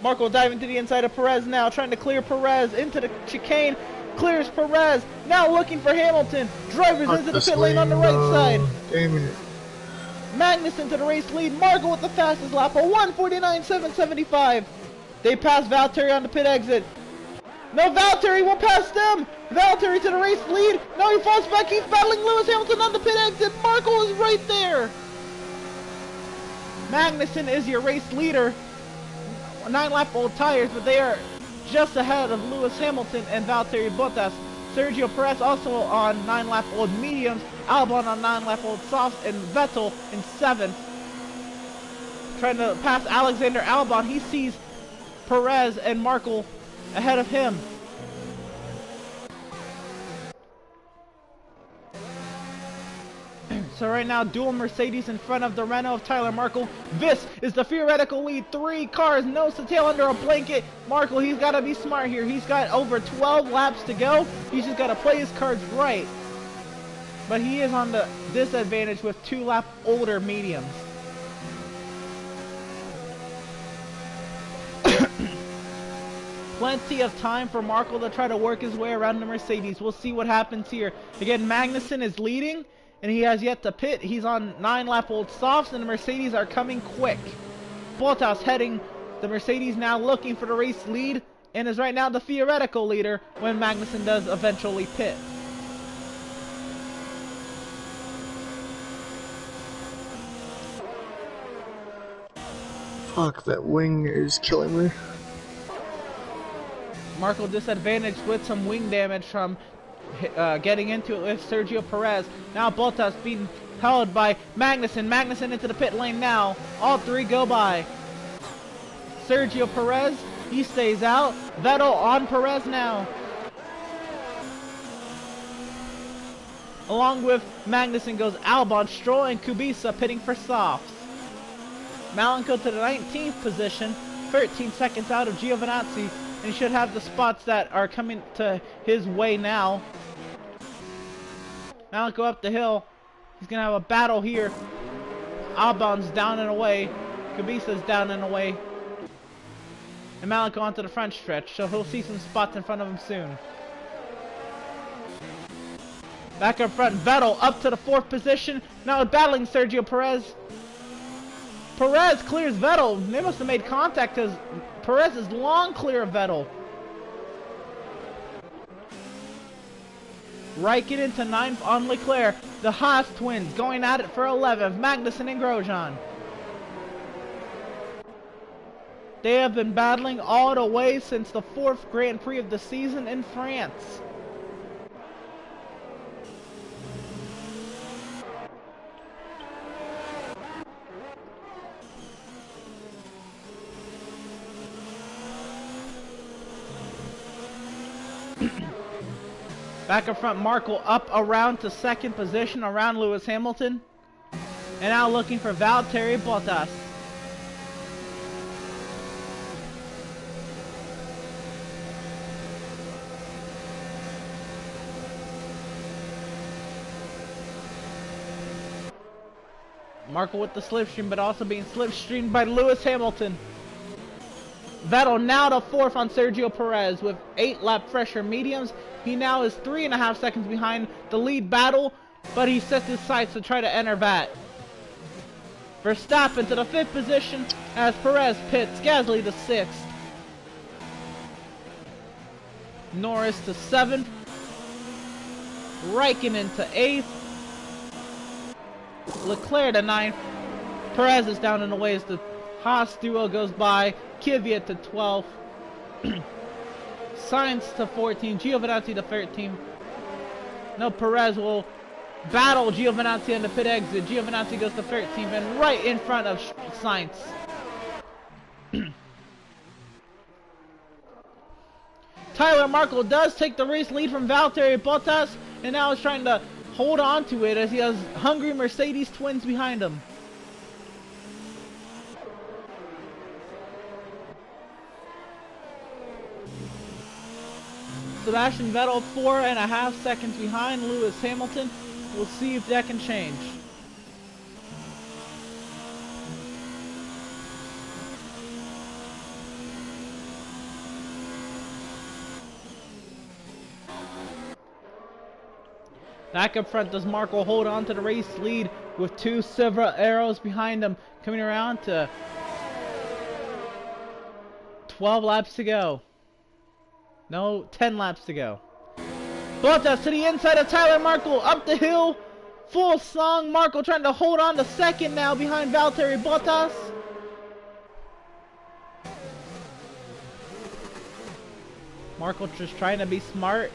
Marco diving to the inside of Perez now, trying to clear Perez into the chicane. Clears Perez. Now looking for Hamilton. Drivers into the pit lane on the right side. Damn it. Magnussen to the race lead. Marco with the fastest lap, a 1:49.775. They pass Valtteri on the pit exit. No, Valtteri will pass them. Valtteri to the race lead. Now he falls back. He's battling Lewis Hamilton on the pit exit. Marco is right there. Magnussen is your race leader. 9-lap old tires, but they are just ahead of Lewis Hamilton and Valtteri Bottas. Sergio Perez also on 9-lap old mediums. Albon on 9-lap old softs, and Vettel in 7th. Trying to pass Alexander Albon. He sees Perez and Markle ahead of him. So right now, dual Mercedes in front of the Renault of Tyler Markle. This is the theoretical lead. 3 cars, nose to tail under a blanket. Markle, he's got to be smart here. He's got over 12 laps to go. He's just got to play his cards right. But he is on the disadvantage with 2-lap older mediums. Plenty of time for Markle to try to work his way around the Mercedes. We'll see what happens here. Again, Magnussen is leading, and he has yet to pit. He's on 9-lap old softs, and the Mercedes are coming quick. Bottas heading the Mercedes now, looking for the race lead, and is right now the theoretical leader when Magnussen does eventually pit. Fuck, that wing is killing me. Markle disadvantaged with some wing damage from getting into it with Sergio Perez. Now Bottas being held by Magnussen. Magnussen into the pit lane now. All 3 go by. Sergio Perez, he stays out. Vettel on Perez now. Along with Magnussen goes Albon, Stroll, and Kubica pitting for softs. Malenko to the 19th position, 13 seconds out of Giovinazzi. And he should have the spots that are coming to his way now. Malenko up the hill. He's going to have a battle here. Albon's down and away. Kubica's down and away. And Malenko onto the front stretch, so he'll see some spots in front of him soon. Back up front, Vettel up to the 4th position. Now battling Sergio Perez. Perez clears Vettel. They must have made contact because Perez is long clear of Vettel. Raikkonen to 9th on Leclerc. The Haas twins going at it for 11th. Magnussen and Grosjean. They have been battling all the way since the 4th Grand Prix of the season in France. Back up front, Markle up around to 2nd position around Lewis Hamilton. And now looking for Valtteri Bottas. Markle with the slipstream, but also being slipstreamed by Lewis Hamilton. Vettel now to 4th on Sergio Perez with 8 lap pressure mediums. He now is 3.5 seconds behind the lead battle, but he sets his sights to try to enter that. Verstappen to the 5th position as Perez pits. Gasly to 6th. Norris to 7th. Raikkonen to 8th. Leclerc to 9th. Perez is down in the way as the Haas duo goes by. Kvyat to 12th. Sainz to 14th. Giovinazzi to 13th. No, Perez will battle Giovinazzi on the pit exit. Giovinazzi goes to 13th and right in front of Sainz. Tyler Markle does take the race lead from Valtteri Bottas and now is trying to hold on to it as he has hungry Mercedes twins behind him. Sebastian Vettel 4.5 seconds behind Lewis Hamilton. We'll see if that can change. Back up front, does Marco hold on to the race lead with 2 silver arrows behind him, coming around to 12 laps to go. No, 10 laps to go. Bottas to the inside of Tyler Markle, up the hill, full song. Markle trying to hold on to 2nd now behind Valtteri Bottas. Markle just trying to be smart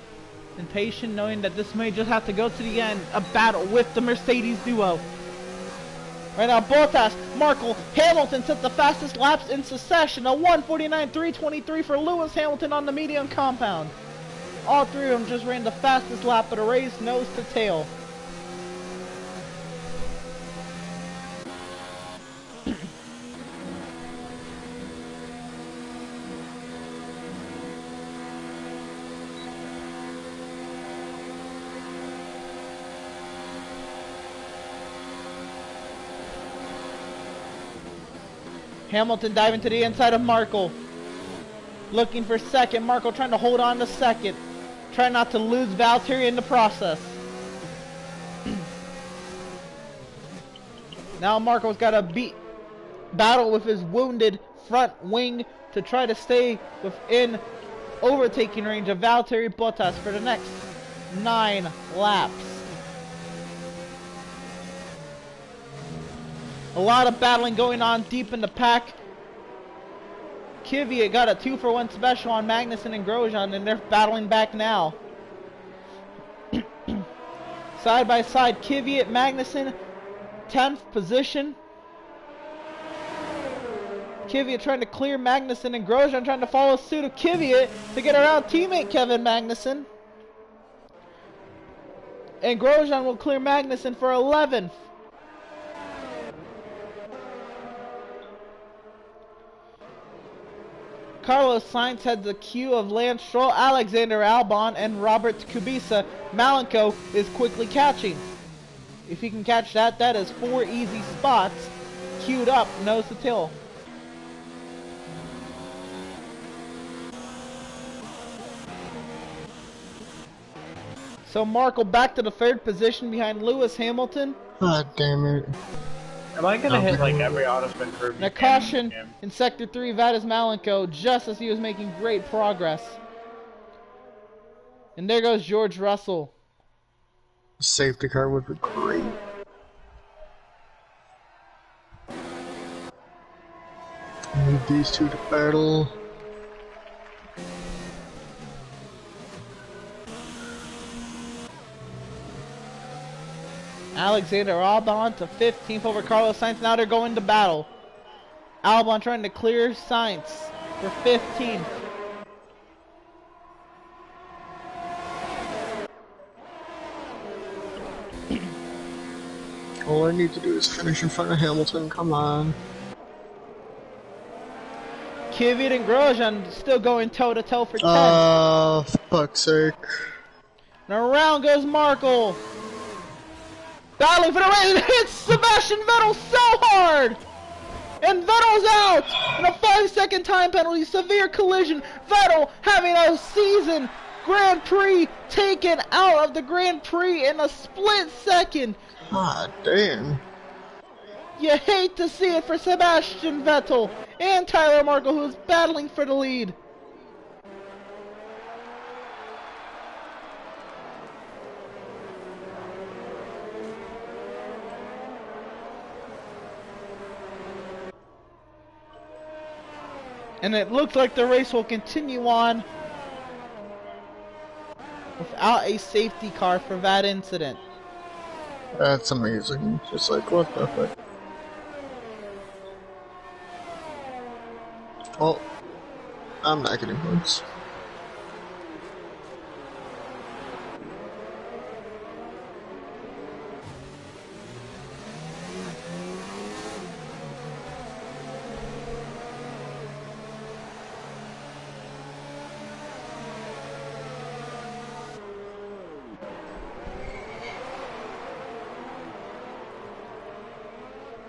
and patient, knowing that this may just have to go to the end. A battle with the Mercedes duo. Right now, Bottas, Markle, Hamilton set the fastest laps in succession. A 1:49.323 for Lewis Hamilton on the medium compound. All 3 of them just ran the fastest lap of the race, nose to tail. Hamilton diving to the inside of Markle. Looking for 2nd. Markle trying to hold on to 2nd. Trying not to lose Valtteri in the process. Now Marco's got to battle with his wounded front wing to try to stay within overtaking range of Valtteri Bottas for the next 9 laps. A lot of battling going on deep in the pack. Kvyat got a 2-for-1 special on Magnussen and Grosjean, and they're battling back now. Side by side, Kvyat, Magnussen, 10th position. Kvyat trying to clear Magnussen and Grosjean trying to follow suit of Kvyat to get around teammate Kevin Magnussen. And Grosjean will clear Magnussen for 11th. Carlos Sainz had the queue of Lance Stroll, Alexander Albon, and Robert Kubica. Malenko is quickly catching. If he can catch that, that is 4 easy spots queued up nose to tail. So Markle back to the 3rd position behind Lewis Hamilton. God damn it. Am I gonna hit like every autospin curve? Now caution in Sector 3, Vadas Malenko, just as he was making great progress. And there goes George Russell. Safety car would be great. Need these 2 to battle. Alexander Albon to 15th over Carlos Sainz. Now they're going to battle. Albon trying to clear Sainz for 15th. All I need to do is finish in front of Hamilton, come on. Kvyat and Grosjean still going toe to toe for 10th. Fuck's sake. Now around goes Markle. Battling for the race, hits Sebastian Vettel so hard! and Vettel's out! And a 5-second time penalty, severe collision. Vettel having a season Grand Prix taken out of the Grand Prix in a split second. Ah, damn. You hate to see it for Sebastian Vettel and Tyler Markle, who's battling for the lead. And it looks like the race will continue on without a safety car for that incident. That's amazing. Just like, what the fuck? Well, I'm not getting points.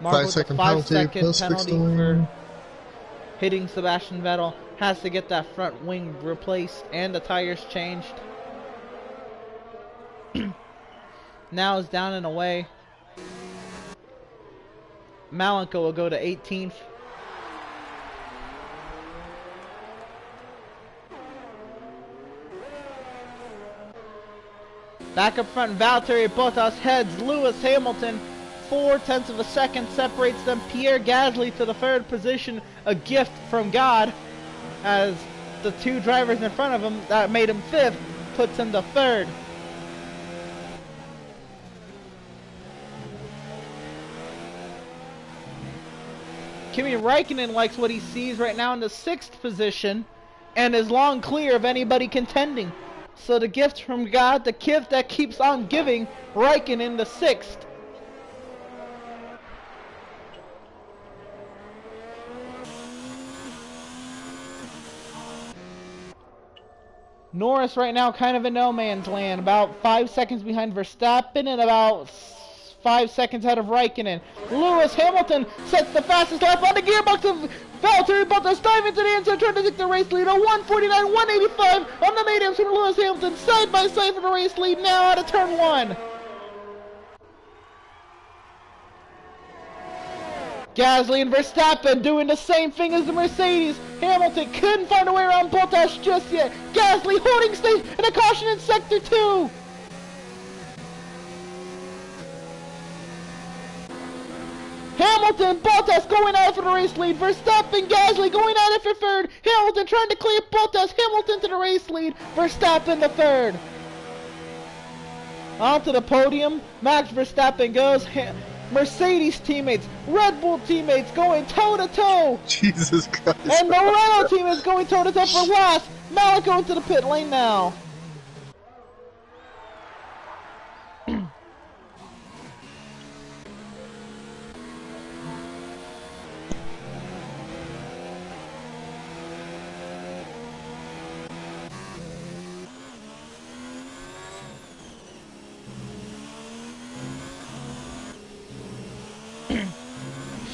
Mark with a 5-second 5-second plus penalty for hitting Sebastian Vettel. Has to get that front wing replaced and the tires changed. Now is down and away. Malenko will go to 18th. Back up front, Valtteri Bottas heads Lewis Hamilton. 0.4 of a second separates them. Pierre Gasly to the third position, a gift from God, as the two drivers in front of him that made him fifth puts him to third. Kimi Räikkönen likes what he sees right now in the sixth position and is long clear of anybody contending. So the gift from God, the gift that keeps on giving, Räikkönen the sixth. Norris right now kind of in no man's land, about 5 seconds behind Verstappen and about 5 seconds ahead of Räikkönen. Lewis Hamilton sets the fastest lap on the gearbox of Valtteri Bottas, dive into the inside, trying to take the race lead. A 149, 185 on the mediums from Lewis Hamilton, side by side for the race lead now out of turn 1. Gasly and Verstappen doing the same thing as the Mercedes. Hamilton couldn't find a way around Bottas just yet. Gasly holding stage and a caution in sector 2. Hamilton, Bottas going at it for the race lead. Verstappen, Gasly going at it for third. Hamilton trying to clear Bottas. Hamilton to the race lead. Verstappen the third. Onto the podium, Max Verstappen goes. Mercedes teammates, Red Bull teammates going toe-to-toe. Jesus Christ. And the Renault team is going toe-to-toe for last. Malenko into the pit lane now.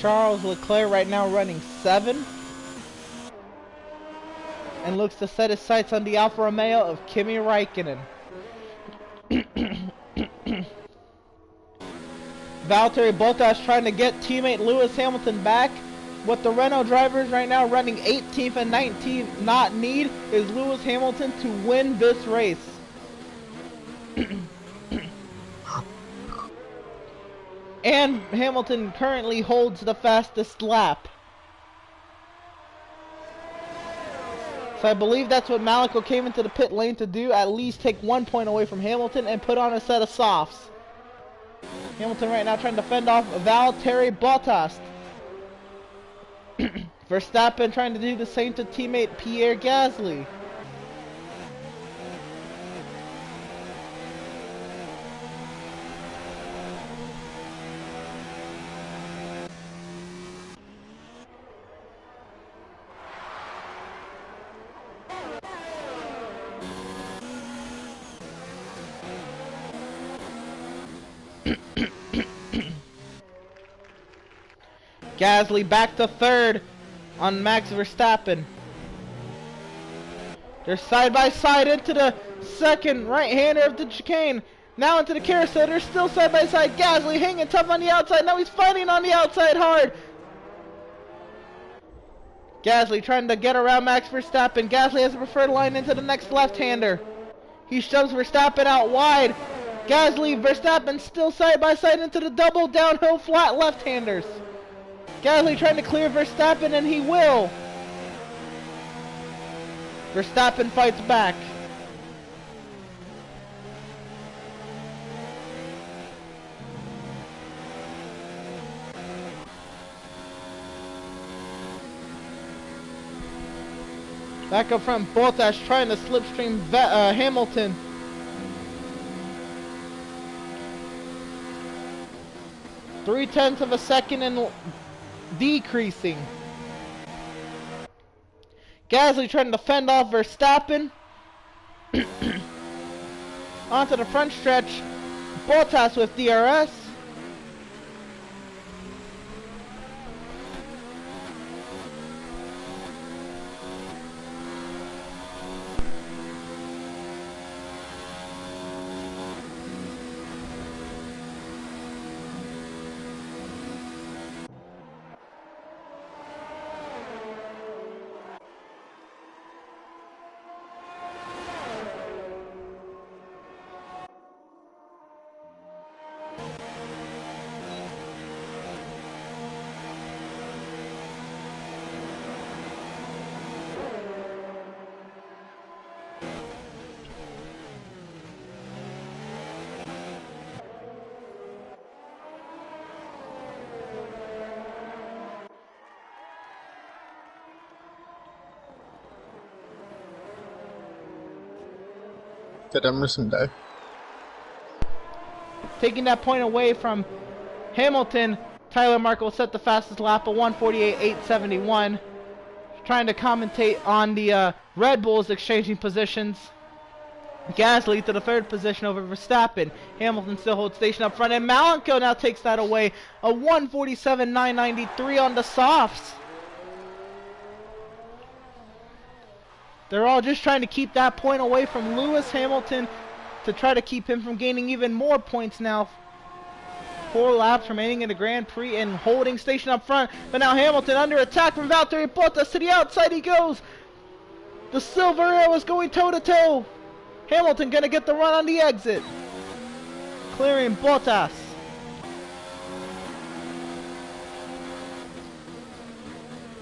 Charles Leclerc right now running 7 and looks to set his sights on the Alfa Romeo of Kimi Räikkönen. Valtteri Bottas trying to get teammate Lewis Hamilton back. What the Renault drivers right now running 18th and 19th not need is Lewis Hamilton to win this race. And Hamilton currently holds the fastest lap. So I believe that's what Malenko came into the pit lane to do, at least take 1 point away from Hamilton and put on a set of softs. Hamilton right now trying to fend off Valtteri Bottas. Verstappen trying to do the same to teammate Pierre Gasly. Gasly back to third on Max Verstappen. They're side by side into the second right-hander of the chicane. Now into the carousel. They're still side by side. Gasly hanging tough on the outside. Now he's fighting on the outside hard. Gasly trying to get around Max Verstappen. Gasly has a preferred line into the next left-hander. He shoves Verstappen out wide. Gasly, Verstappen still side by side into the double downhill flat left-handers. Gasly trying to clear Verstappen, and he will. Verstappen fights back. Back up front, Bottas trying to slipstream Hamilton. Three-tenths of a second and decreasing. Gasly trying to fend off Verstappen. Onto the front stretch. Bottas with DRS. Did Emerson die? Taking that point away from Hamilton, Tyler Markle set the fastest lap of 1:48.871. Trying to commentate on the Red Bulls exchanging positions. Gasly to the third position over Verstappen. Hamilton still holds station up front, and Malenko now takes that away. A 1:47.993 on the softs. They're all just trying to keep that point away from Lewis Hamilton to try to keep him from gaining even more points now. 4 laps remaining in the Grand Prix and holding station up front. But now Hamilton under attack from Valtteri Bottas. To the outside he goes. The Silver Arrow is going toe-to-toe. Hamilton going to get the run on the exit. Clearing Bottas.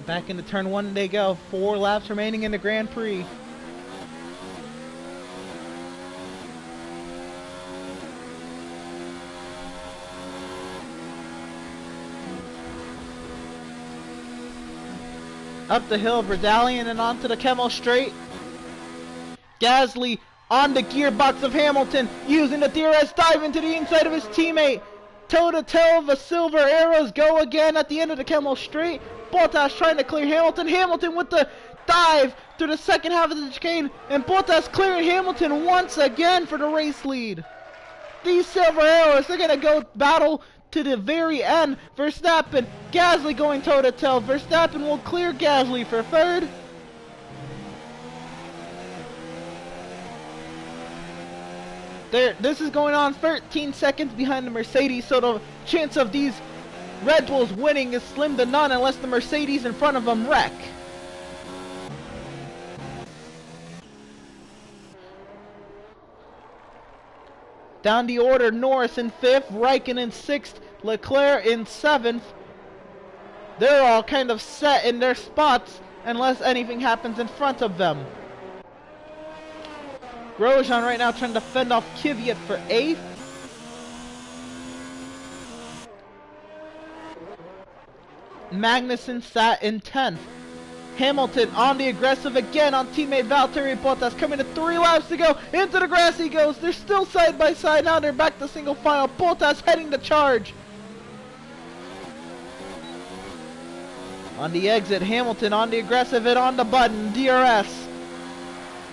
Back into turn 1 they go. 4 laps remaining in the Grand Prix. Up the hill, Bradalian and onto the Kemmel straight. Gasly on the gearbox of Hamilton, using the DRS dive into the inside of his teammate. Toe-to-toe, the Silver Arrows go again at the end of the Kemmel straight. Bottas trying to clear Hamilton. Hamilton with the dive through the second half of the chicane. And Bottas clearing Hamilton once again for the race lead. These Silver Arrows, they're going to go battle to the very end. Verstappen, Gasly going toe-to-toe. Verstappen will clear Gasly for third. This is going on 13 seconds behind the Mercedes, so the chance of these Red Bulls winning is slim to none unless the Mercedes in front of them wreck. Down the order, Norris in 5th, Raikkonen in 6th, Leclerc in 7th. They're all kind of set in their spots unless anything happens in front of them. Grosjean right now trying to fend off Kvyat for 8th. Magnussen sat in 10th. Hamilton on the aggressive again on teammate Valtteri Bottas, coming to 3 laps to go. Into the grass he goes. They're still side by side. Now they're back to single file. Bottas heading to charge. On the exit, Hamilton on the aggressive and on the button. DRS.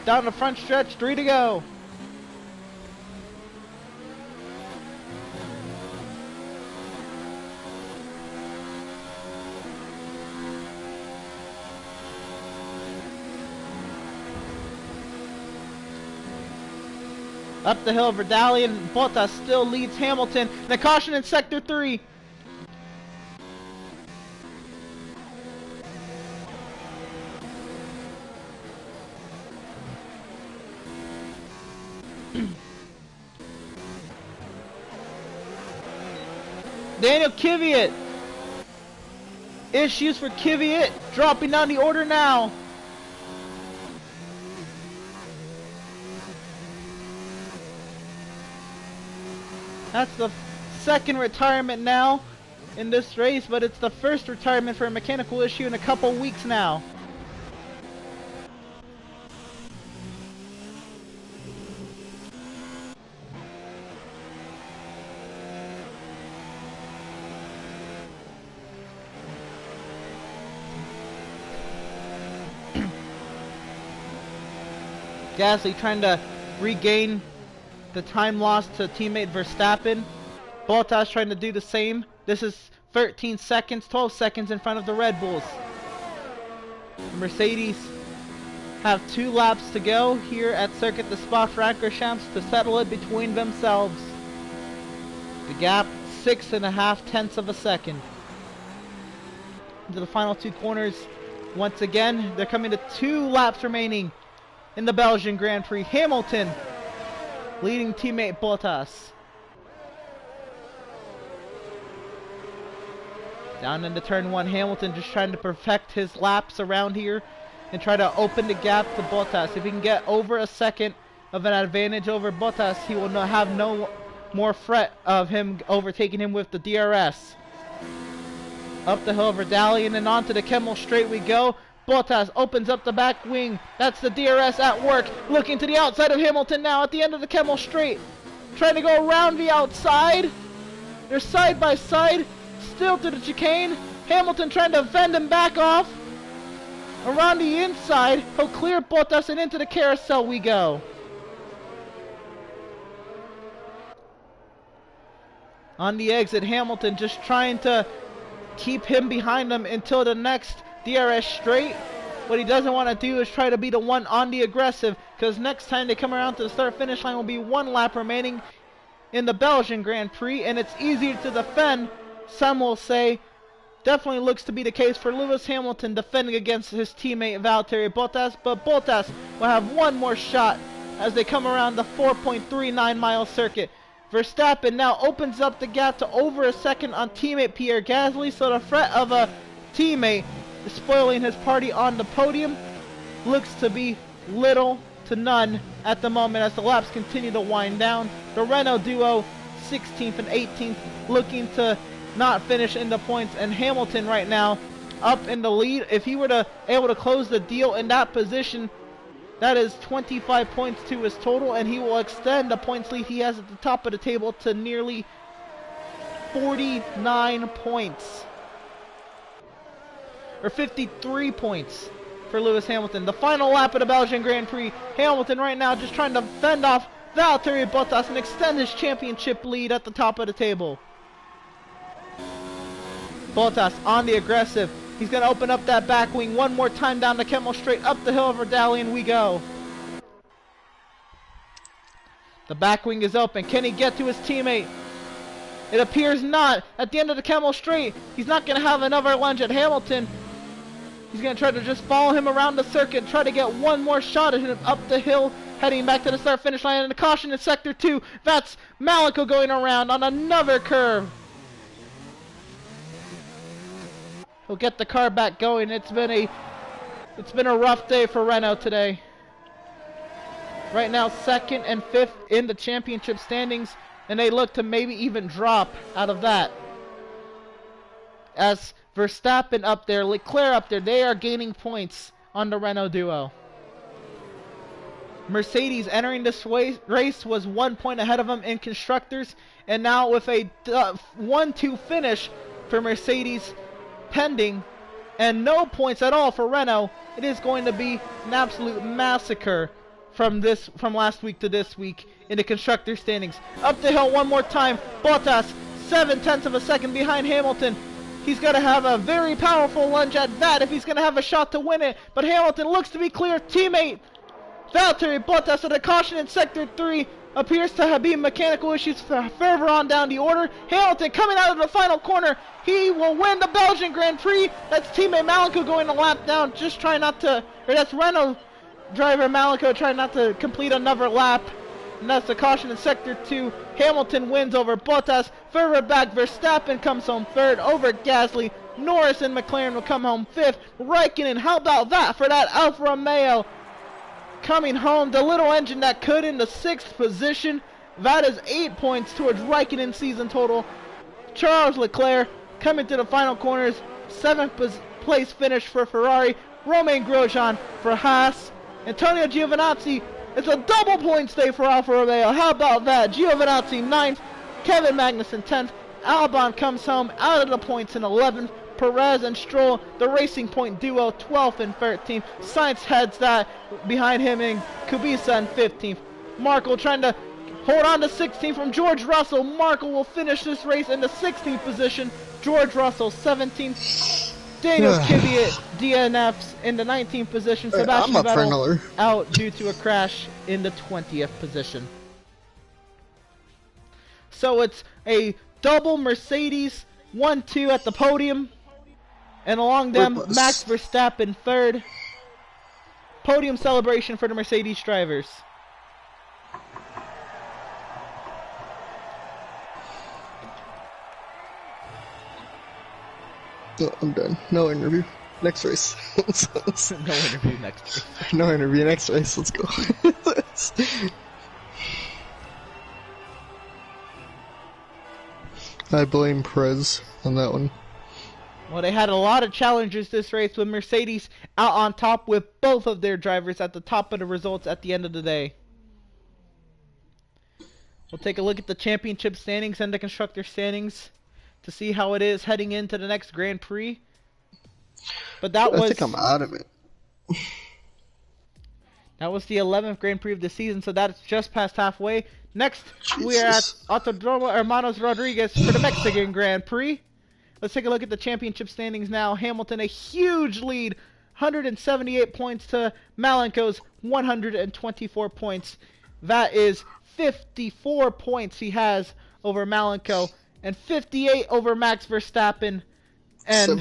Down the front stretch, 3 to go. Up the hill, Verdalian. Bottas still leads Hamilton. And a caution in Sector 3. Daniel Kvyat. Issues for Kvyat. Dropping down the order now. That's the second retirement now in this race, but it's the first retirement for a mechanical issue in a couple weeks now. Gasly trying to regain the time lost to teammate Verstappen. Bottas trying to do the same. This is 13 seconds, 12 seconds in front of the Red Bulls. Mercedes have 2 laps to go here at Circuit de Spa-Francorchamps to settle it between themselves. The gap, 6.5 tenths of a second. Into the final 2 corners. Once again, they're coming to 2 laps remaining in the Belgian Grand Prix. Hamilton leading teammate Bottas. Down into turn 1, Hamilton just trying to perfect his laps around here and try to open the gap to Bottas. If he can get over a second of an advantage over Bottas, he will have no more threat of him overtaking him with the DRS. Up the hill, Verdalian, and onto the Kemmel straight we go. Bottas opens up the back wing. That's the DRS at work. Looking to the outside of Hamilton now at the end of the Kemmel straight. Trying to go around the outside. They're side by side. Still to the chicane. Hamilton trying to fend him back off. Around the inside. He'll clear Bottas and into the carousel we go. On the exit, Hamilton just trying to keep him behind him until the next DRS straight. What he doesn't want to do is try to be the one on the aggressive, because next time they come around to the start finish line will be 1 lap remaining in the Belgian Grand Prix, and it's easier to defend. Some will say definitely looks to be the case for Lewis Hamilton defending against his teammate Valtteri Bottas, but Bottas will have 1 more shot as they come around the 4.39 mile circuit. Verstappen now opens up the gap to over a second on teammate Pierre Gasly, so the threat of a teammate spoiling his party on the podium looks to be little to none at the moment as the laps continue to wind down. The Renault duo 16th and 18th looking to not finish in the points, and Hamilton right now up in the lead. If he were to able to close the deal in that position, that is 25 points to his total, and he will extend the points lead he has at the top of the table to nearly 49 points. Or 53 points for Lewis Hamilton. The final lap of the Belgian Grand Prix. Hamilton right now just trying to fend off Valtteri Bottas and extend his championship lead at the top of the table. Bottas on the aggressive. He's going to open up that back wing 1 more time down the Kemmel straight. Up the hill of Verdalian we go. The back wing is open. Can he get to his teammate? It appears not. At the end of the Kemmel straight, he's not going to have another lunge at Hamilton. He's going to try to just follow him around the circuit, try to get 1 more shot at him up the hill, heading back to the start finish line. And a caution in sector 2. That's Malico going around on another curve. He'll get the car back going. It's been a rough day for Renault today. Right now, 2nd and 5th in the championship standings, and they look to maybe even drop out of that. As Verstappen up there, Leclerc up there, they are gaining points on the Renault duo. Mercedes entering this race was 1 point ahead of them in constructors, and now with a 1-2 finish for Mercedes pending and no points at all for Renault, it is going to be an absolute massacre from last week to this week in the constructor standings. Up the hill 1 more time. Bottas 7/10 of a second behind Hamilton. He's going to have a very powerful lunge at that if he's going to have a shot to win it. But Hamilton looks to be clear. Teammate Valtteri Bottas with a caution in Sector 3. Appears to have been mechanical issues further on down the order. Hamilton coming out of the final corner. He will win the Belgian Grand Prix. That's teammate Malenko going a lap down, just trying not to, or that's Renault driver Malenko trying not to complete another lap. And that's the caution in Sector 2. Hamilton wins over Bottas. Further back, Verstappen comes home third over Gasly. Norris and McLaren will come home fifth. Raikkonen, how about that for that Alfa Romeo? Coming home, the little engine that could, in the 6th position. That is 8 points towards Raikkonen's season total. Charles Leclerc coming to the final corners. 7th place finish for Ferrari. Romain Grosjean for Haas. Antonio Giovinazzi, it's a double points day for Alfa Romeo. How about that? Giovinazzi 9th. Kevin Magnussen 10th. Albon comes home out of the points in 11th. Perez and Stroll, the Racing Point duo, 12th and 13th. Sainz heads that behind him in Kubica in 15th. Markle trying to hold on to 16th from George Russell. Markle will finish this race in the 16th position. George Russell 17th. Daniel Kvyat DNFs in the 19th position. Sebastian Vettel out due to a crash in the 20th position. So it's a double Mercedes 1-2 at the podium. And along them, Max Verstappen third. Podium celebration for the Mercedes drivers. Oh, I'm done. No interview. Next race. No interview next race. No interview next race. Let's go. I blame Perez on that one. Well, they had a lot of challenges this race with Mercedes out on top with both of their drivers at the top of the results at the end of the day. We'll take a look at the championship standings and the constructor standings to see how it is heading into the next Grand Prix. But I think I'm out of it. That was the 11th Grand Prix of the season, so that's just past halfway. Next, we are at Autodromo Hermanos Rodriguez for the Mexican Grand Prix. Let's take a look at the championship standings now. Hamilton, a huge lead, 178 points to Malenko's 124 points. That is 54 points he has over Malenko, and 58 over Max Verstappen, and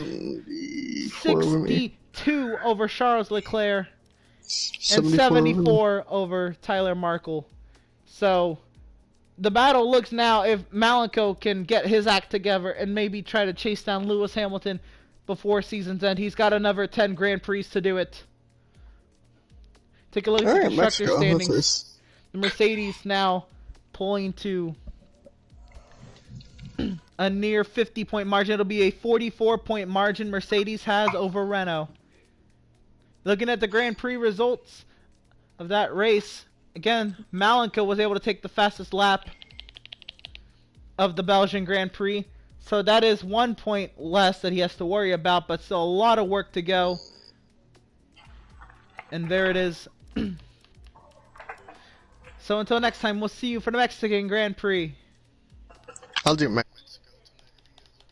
62 over Charles Leclerc, and 74 over Tyler Markle. So the battle looks now if Malenko can get his act together and maybe try to chase down Lewis Hamilton before season's end. He's got another 10 Grand Prix to do it. Take a look at the constructor standings. The Mercedes now pulling to a near 50-point margin. It'll be a 44-point margin Mercedes has over Renault. Looking at the Grand Prix results of that race, again, Malenko was able to take the fastest lap of the Belgian Grand Prix. So that is 1 point less that he has to worry about, but still a lot of work to go. And there it is. So until next time, we'll see you for the Mexican Grand Prix. I'll do my